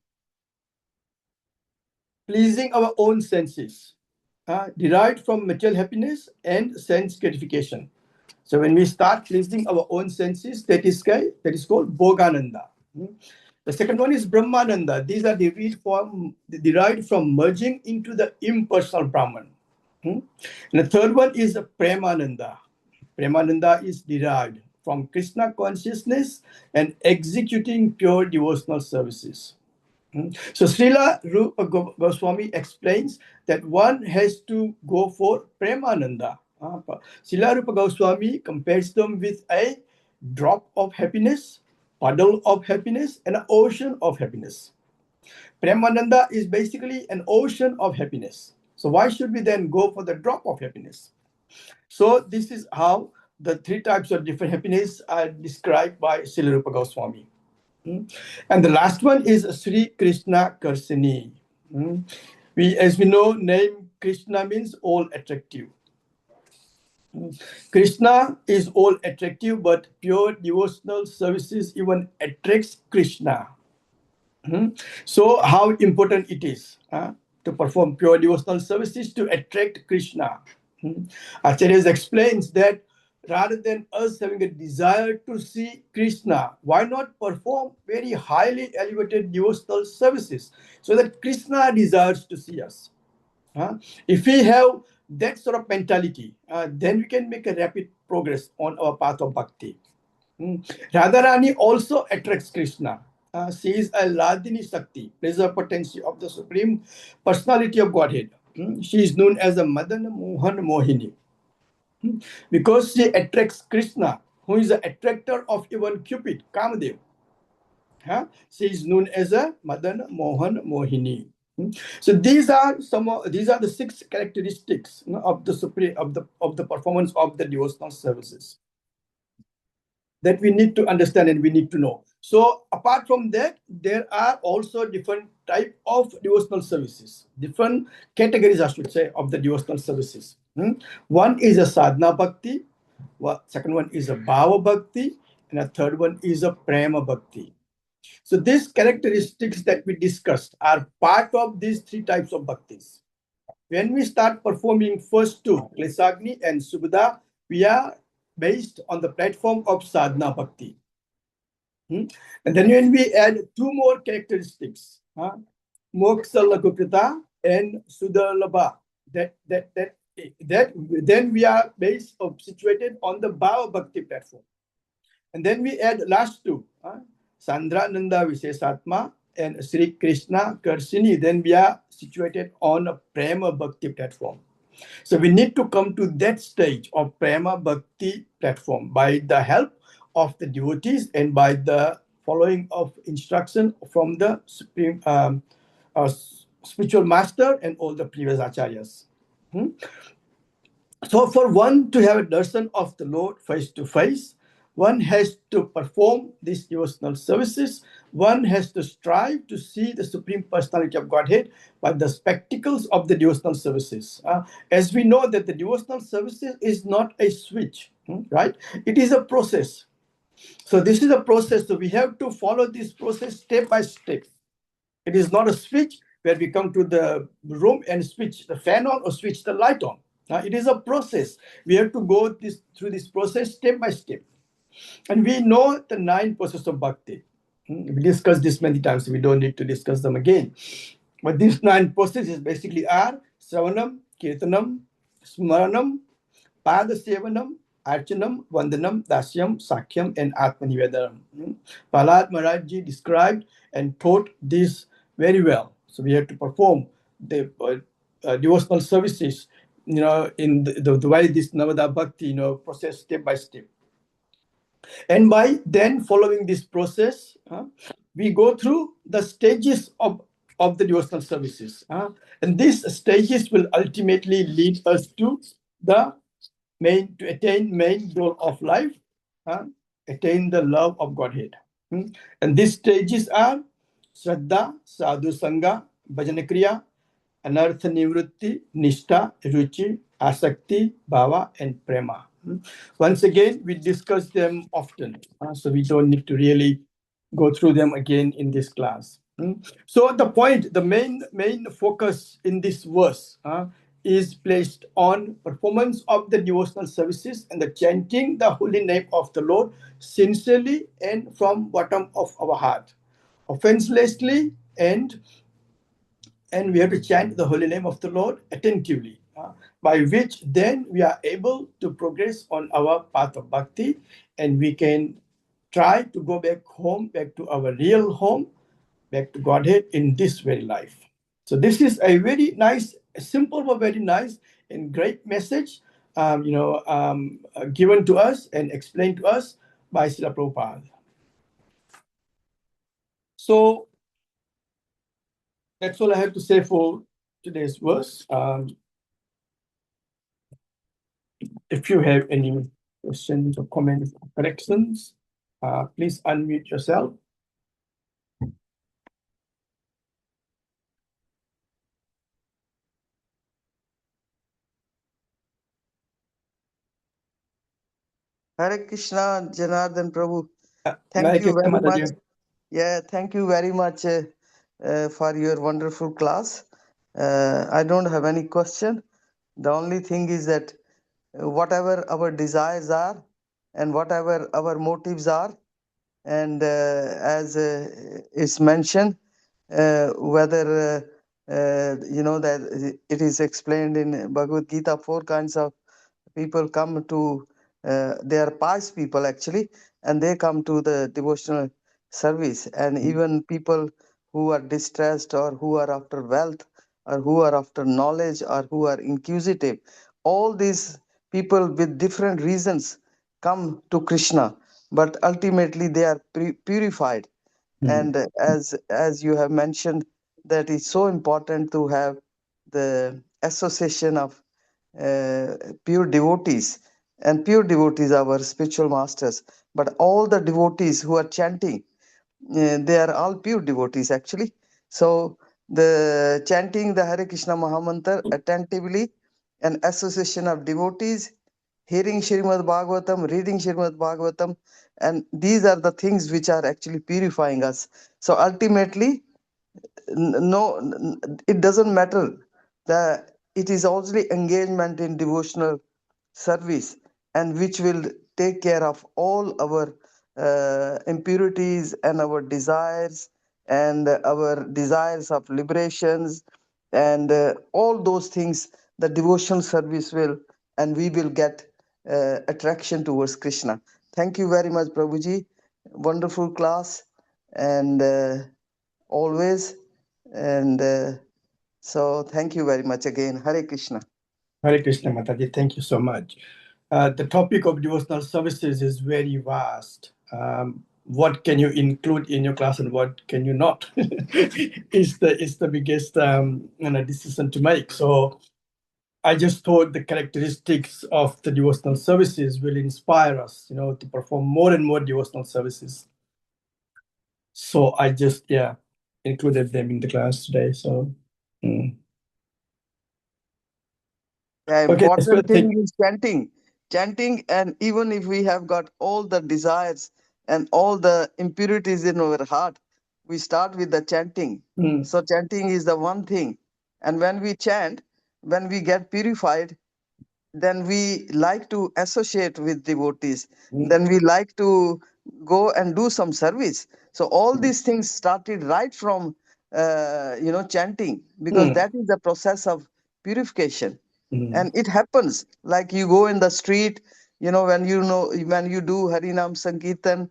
pleasing our own senses, derived from material happiness and sense gratification. So when we start pleasing our own senses, that is called Bhogananda. The second one is Brahmananda. These are derived from merging into the impersonal Brahman. And the third one is Premananda. Premananda is derived from Krishna consciousness and executing pure devotional services. So Srila Rupa Goswami explains that one has to go for Premananda. Srila Rupa Goswami compares them with a drop of happiness, puddle of happiness, and an ocean of happiness. Premananda is basically an ocean of happiness. So why should we then go for the drop of happiness? So this is how the 3 types of different happiness are described by Srila Rupa Goswami. And the last one is Sri Krishna Karsini. As we know, name Krishna means all attractive. Krishna is all attractive, but pure devotional services even attracts Krishna. So how important it is to perform pure devotional services to attract Krishna. Acharya explains that rather than us having a desire to see Krishna, why not perform very highly elevated devotional services so that Krishna desires to see us? If we have that sort of mentality, then we can make a rapid progress on our path of bhakti. Radharani also attracts Krishna. She is a Ladini Shakti, pleasure potency of the Supreme Personality of Godhead. She is known as a Madana Mohan Mohini because she attracts Krishna, who is the attractor of even Cupid, Kamadev. She is known as a Madana Mohan Mohini. So these are the 6 characteristics of the supreme of the performance of the devotional services that we need to understand and we need to know. So apart from that, there are also different type of devotional services, different categories, I should say, of the devotional services. One is a sadhana bhakti, second one is a bhava bhakti, and a third one is a prema bhakti. So these characteristics that we discussed are part of these 3 types of bhaktis. When we start performing first 2, Klesagni and Subhada, we are based on the platform of sadhana bhakti. And then when we add 2 more characteristics, Moksha Lagukrita and Sudalabha, then we are based or situated on the Bhava Bhakti platform. And then we add last 2, Sandrananda Vishesatma and Sri Krishna Karsini, then we are situated on a Prema Bhakti platform. So we need to come to that stage of Prema Bhakti platform by the help of the devotees and by the following of instruction from the supreme spiritual master and all the previous acharyas. So for one to have a darshan of the Lord face to face, one has to perform these devotional services. One has to strive to see the Supreme Personality of Godhead by the spectacles of the devotional services. As we know that the devotional services is not a switch, right? It is a process. So this is a process. So we have to follow this process step by step. It is not a switch where we come to the room and switch the fan on or switch the light on. It is a process. We have to go through this process step by step. And we know the 9 processes of bhakti. We discussed this many times, so we don't need to discuss them again. But these 9 processes basically are Sravanam, Kirtanam, Smaranam, Padasevanam, Archanam, Vandanam, Dasyam, Sakhyam, and Atmanivedanam. Prahlad Maharaj described and taught this very well. So we have to perform the devotional services, in the way this Navada Bhakti, process step by step. And by then following this process, we go through the stages of the devotional services. And these stages will ultimately lead us to attain main goal of life, attain the love of Godhead. And these stages are Shraddha, Sadhu Sangha, Bhajana Kriya, Anartha Nivrutti, Nishtha, Ruchi, Asakti, Bhava, and Prema. Once again, we discuss them often, so we don't need to really go through them again in this class. So the main focus in this verse is placed on performance of the devotional services and the chanting the holy name of the Lord sincerely and from bottom of our heart, offenselessly, and we have to chant the holy name of the Lord attentively, by which then we are able to progress on our path of bhakti, and we can try to go back home, back to our real home, back to Godhead in this very life. So this is a very nice, simple but very nice and great message, given to us and explained to us by Srila Prabhupada. So that's all I have to say for today's verse. If you have any questions or comments or corrections, please unmute yourself. Hare Krishna, Janardana Prabhu. Thank you very much. Yeah, thank you very much for your wonderful class. I don't have any question. The only thing is that whatever our desires are and whatever our motives are. And as is mentioned, whether that it is explained in Bhagavad Gita, 4 kinds of people come to, they are pious people actually, and they come to the devotional service. And even people who are distressed, or who are after wealth, or who are after knowledge, or who are inquisitive, all these people with different reasons come to Krishna, but ultimately they are purified. And as you have mentioned, that it's so important to have the association of pure devotees. And pure devotees are our spiritual masters. But all the devotees who are chanting, they are all pure devotees actually. So the chanting the Hare Krishna Mahamantra attentively, an association of devotees, hearing Śrīmad-Bhāgavatam, reading Śrīmad-Bhāgavatam, and these are the things which are actually purifying us. So ultimately, it doesn't matter. It is also engagement in devotional service, and which will take care of all our impurities and our desires, and our desires of liberations, and all those things. The devotional service will, and we will get attraction towards Krishna. Thank you very much, Prabhuji. Wonderful class, and always. And so thank you very much again. Hare Krishna. Hare Krishna, Mataji. Thank you so much. The topic of devotional services is very vast. What can you include in your class and what can you not? is the biggest decision to make. So I just thought the characteristics of the devotional services will inspire us, to perform more and more devotional services. So I just included them in the class today. So. The important thing is chanting, and even if we have got all the desires and all the impurities in our heart, we start with the chanting. So chanting is the one thing. And when we chant, when we get purified, then we like to associate with devotees. Then we like to go and do some service. So all these things started right from chanting, because that is the process of purification. And it happens like you go in the street, when you do Harinam Sankirtan,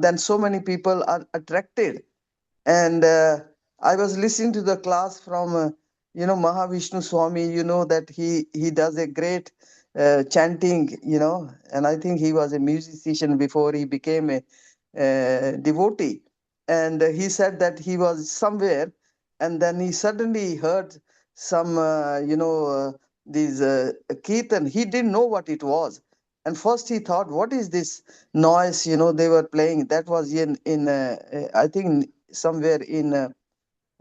then so many people are attracted. And I was listening to the class from Mahavishnu Swami, that he does a great chanting, and I think he was a musician before he became a devotee. And he said that he was somewhere, and then he suddenly heard some these kirtan. He didn't know what it was, and first he thought, what is this noise they were playing? That was in I think somewhere in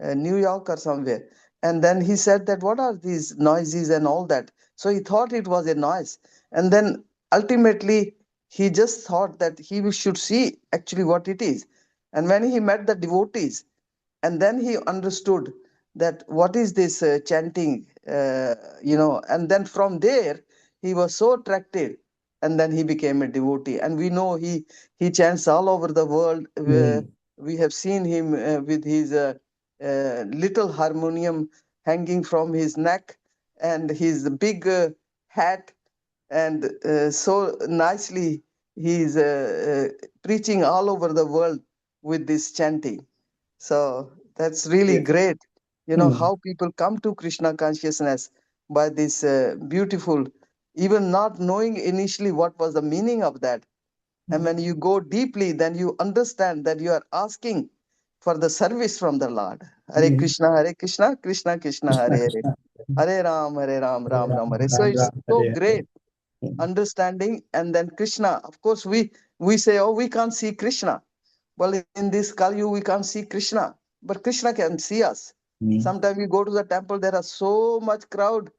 New York or somewhere. And then he said that, what are these noises and all that? So he thought it was a noise. And then ultimately he just thought that he should see actually what it is. And when he met the devotees, and then he understood that what is this chanting, and then from there he was so attracted, and then he became a devotee. And we know he chants all over the world. We have seen him with his little harmonium hanging from his neck, and his big hat, and so nicely he is preaching all over the world with this chanting. So that's really great, how people come to Krishna consciousness by this beautiful, even not knowing initially what was the meaning of that. And when you go deeply, then you understand that you are asking for the service from the Lord. Hare Krishna, Krishna Krishna, Hare Hare. Hare Ram, Ram Ram, Hare. So it's so great understanding. And then Krishna, of course, we say, oh, we can't see Krishna. Well, in this Kali Yuga, we can't see Krishna, but Krishna can see us. Sometimes we go to the temple, there are so much crowd,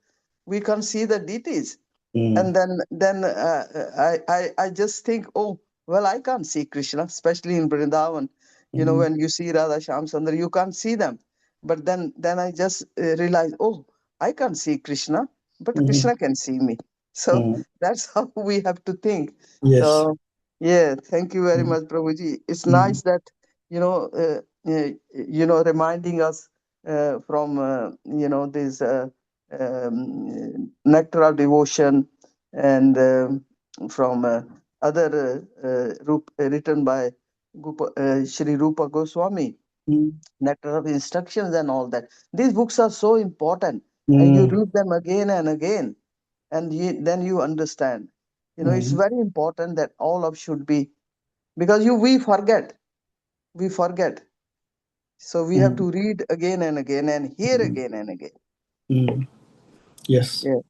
we can't see the deities. And then I just think, oh, well, I can't see Krishna, especially in Vrindavan. When you see Radha Shyam Sundar, you can't see them. But then I just realized, oh, I can't see Krishna, but Krishna can see me. So that's how we have to think. Yes. So yeah, thank you very much, Prabhuji. It's nice that reminding us from this nectar of devotion, and from other written by Sri Rupa Goswami, nectar of instructions and all that. These books are so important, and you read them again and again, and then you understand. It's very important that all of should be, because we forget. So we have to read again and again and hear again and again. Yes. Yeah.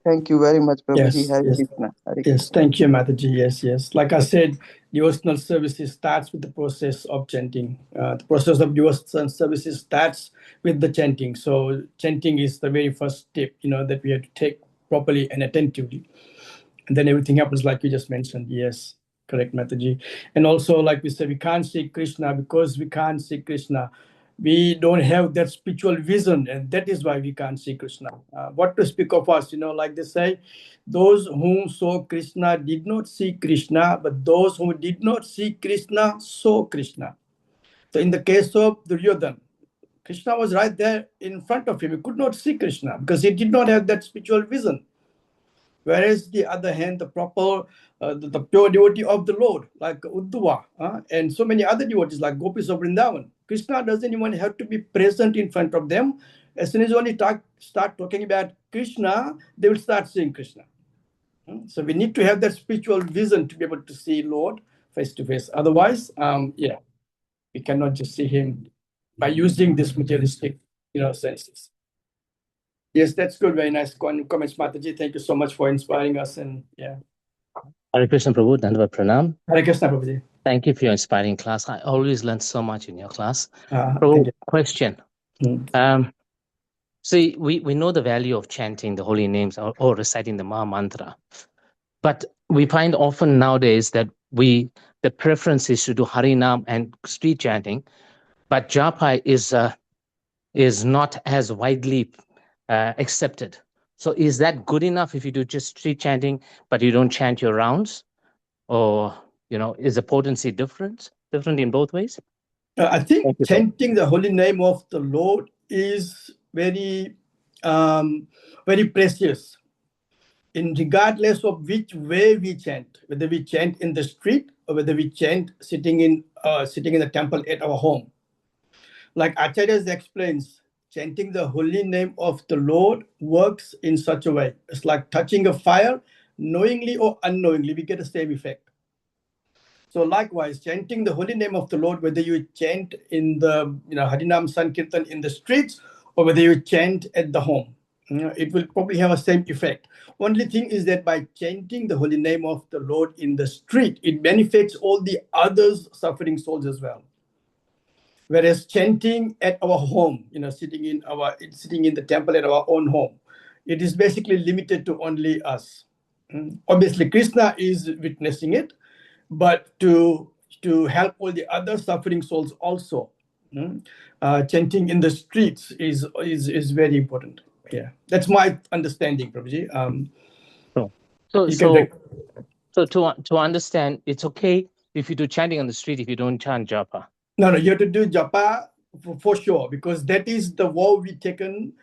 Thank you very much, Prabhuji. Yes, Hare yes. Krishna. Hare Yes, Krishna. thank you, Mataji. Yes, yes. Like I said, devotional services starts with the process of chanting. The process of devotional services starts with the chanting. So chanting is the very first step, that we have to take properly and attentively. And then everything happens like you just mentioned. Yes, correct, Mataji. And also, like we said, we can't see Krishna because we can't see Krishna. We don't have that spiritual vision, and that is why we can't see Krishna. What to speak of us, like they say, those whom saw Krishna did not see Krishna, but those who did not see Krishna saw Krishna. So in the case of Duryodhana, Krishna was right there in front of him. He could not see Krishna because he did not have that spiritual vision. Whereas the other hand, the proper, the pure devotee of the Lord, like Uddhava, and so many other devotees like Gopis of Vrindavan, Krishna doesn't even have to be present in front of them. As soon as when you start talking about Krishna, they will start seeing Krishna. So we need to have that spiritual vision to be able to see Lord face to face. Otherwise, we cannot just see him by using this materialistic, senses. Yes, that's good. Very nice comments, Mataji. Thank you so much for inspiring us. And yeah. Hare Krishna Prabhu, Dandava Pranam. Hare Krishna Prabhuji. Thank you for your inspiring class. I always learn so much in your class. Prabhu, question. See, we know the value of chanting the holy names or reciting the Maha Mantra. But we find often nowadays that the preference is to do Harinam and street chanting, but Japa is not as widely accepted. So is that good enough if you do just street chanting, but you don't chant your rounds? Or, is the potency different in both ways? I think chanting the holy name of the Lord is very, very precious. In regardless of which way we chant, whether we chant in the street or whether we chant sitting in the temple at our home. Like Acharya explains, chanting the holy name of the Lord works in such a way. It's like touching a fire, knowingly or unknowingly, we get the same effect. So likewise, chanting the holy name of the Lord, whether you chant in the Harinam Sankirtan in the streets or whether you chant at the home, it will probably have the same effect. Only thing is that by chanting the holy name of the Lord in the street, it benefits all the others suffering souls as well. Whereas chanting at our home, sitting in the temple at our own home, it is basically limited to only us. Obviously, Krishna is witnessing it, but to help all the other suffering souls also, chanting in the streets is very important. Yeah, that's my understanding, Prabhuji. So to understand, it's okay if you do chanting on the street if you don't chant japa. No, you have to do japa for sure, because that is the vow we taken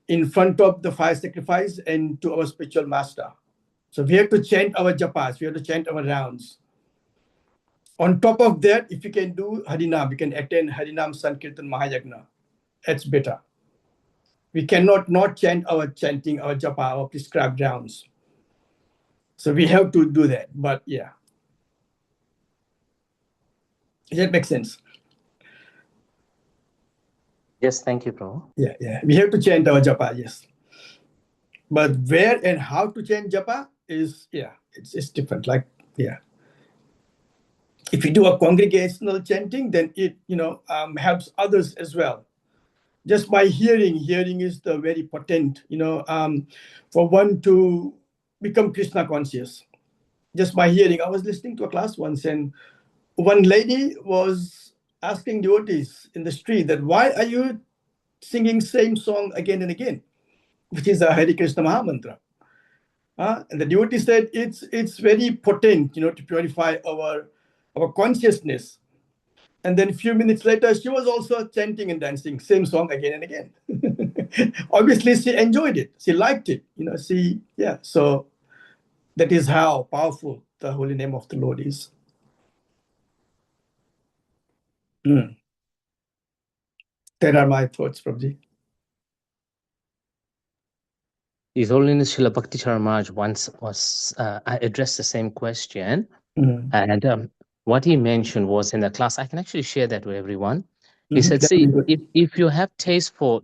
in front of the fire sacrifice and to our spiritual master. So we have to chant our japas, we have to chant our rounds. On top of that, if you can do Harinam, we can attend Harinam Sankirtan Mahayagna. That's better. We cannot not chant our japa, our prescribed rounds. So we have to do that. But yeah. Does that make sense? Yes, thank you, Prabhu. Yeah. We have to chant our japa, yes. But where and how to chant japa is, it's different. Like, if you do a congregational chanting, then it, helps others as well. Just by hearing is the very potent, for one to become Krishna conscious. Just by hearing. I was listening to a class once, and one lady was asking devotees in the street that, why are you singing same song again and again, which is a Hare Krishna Maha Mantra? And the devotee said it's very potent, to purify our consciousness. And then a few minutes later, she was also chanting and dancing, same song again and again. Obviously, she enjoyed it. She liked it. So that is how powerful the holy name of the Lord is. There are my thoughts, Prabhuji. His Holiness Srila Bhakti Maharaj once I addressed the same question, and what he mentioned was in the class. I can actually share that with everyone. He said, "See, if you have taste for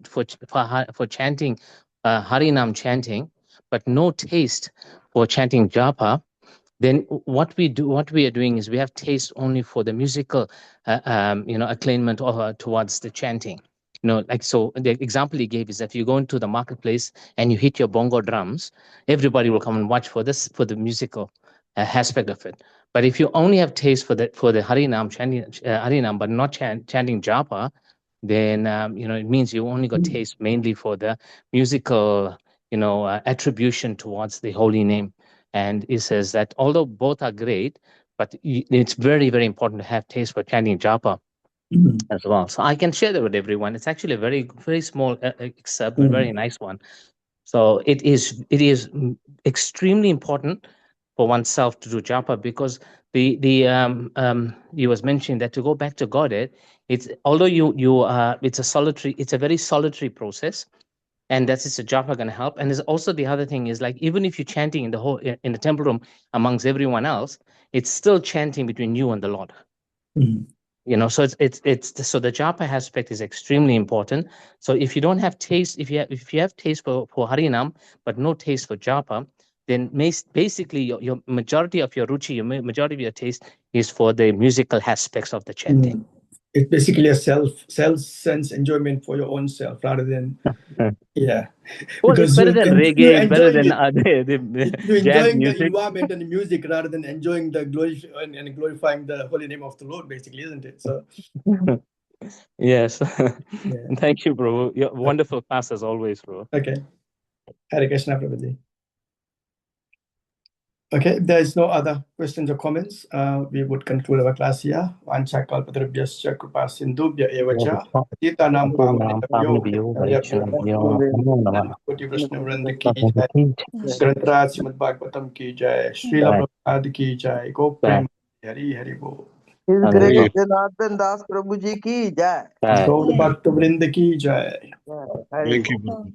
chanting, Harinam chanting, but no taste for chanting japa, then what we are doing is we have taste only for the musical, acclaimment towards the chanting." So the example he gave is that if you go into the marketplace and you hit your bongo drums, everybody will come and watch for the musical aspect of it. But if you only have taste for the Harinam chanting, Harinam, but not chanting japa, then it means you only got taste mainly for the musical, attribution towards the holy name. And he says that although both are great, but it's very, very important to have taste for chanting japa as well. So I can share that with everyone. It's actually a very, very small excerpt, but very nice one. So it is extremely important for oneself to do japa, because you was mentioning that to go back to Godhead, it's although it's a very solitary process, and that's the japa going to help. And there's also the other thing is, like, even if you're chanting in the temple room amongst everyone else, it's still chanting between you and the Lord. So it's so the japa aspect is extremely important. So if you don't have taste, if you have taste for Harinam but no taste for japa, then basically your majority of your ruchi, your majority of your taste is for the musical aspects of the chanting. It's basically a self-sense enjoyment for your own self rather than Well, it's better than reggae, it's better than you're jazz enjoying music. the environment and the music rather than enjoying the glory and glorifying the holy name of the Lord, basically, isn't it? So yes. Thank you, bro. Wonderful class as always, bro. Okay. Hare Krishna, Prabhuji. Okay, if there is no other questions or comments, we would conclude our class here. Vanchakalpatarubhyascha kripa sindhubhya evacha Titanam Koti Krishna Vranda ki jai, Grantaraj Śrīmad-Bhāgavatam ki jai, Srila Prabhupada ki jai, Go Prem Hari Hari Bo. His Grace Janardana Das Prabhuji ki jai. Gaur Bhakta Vrinda ki jai. Thank you.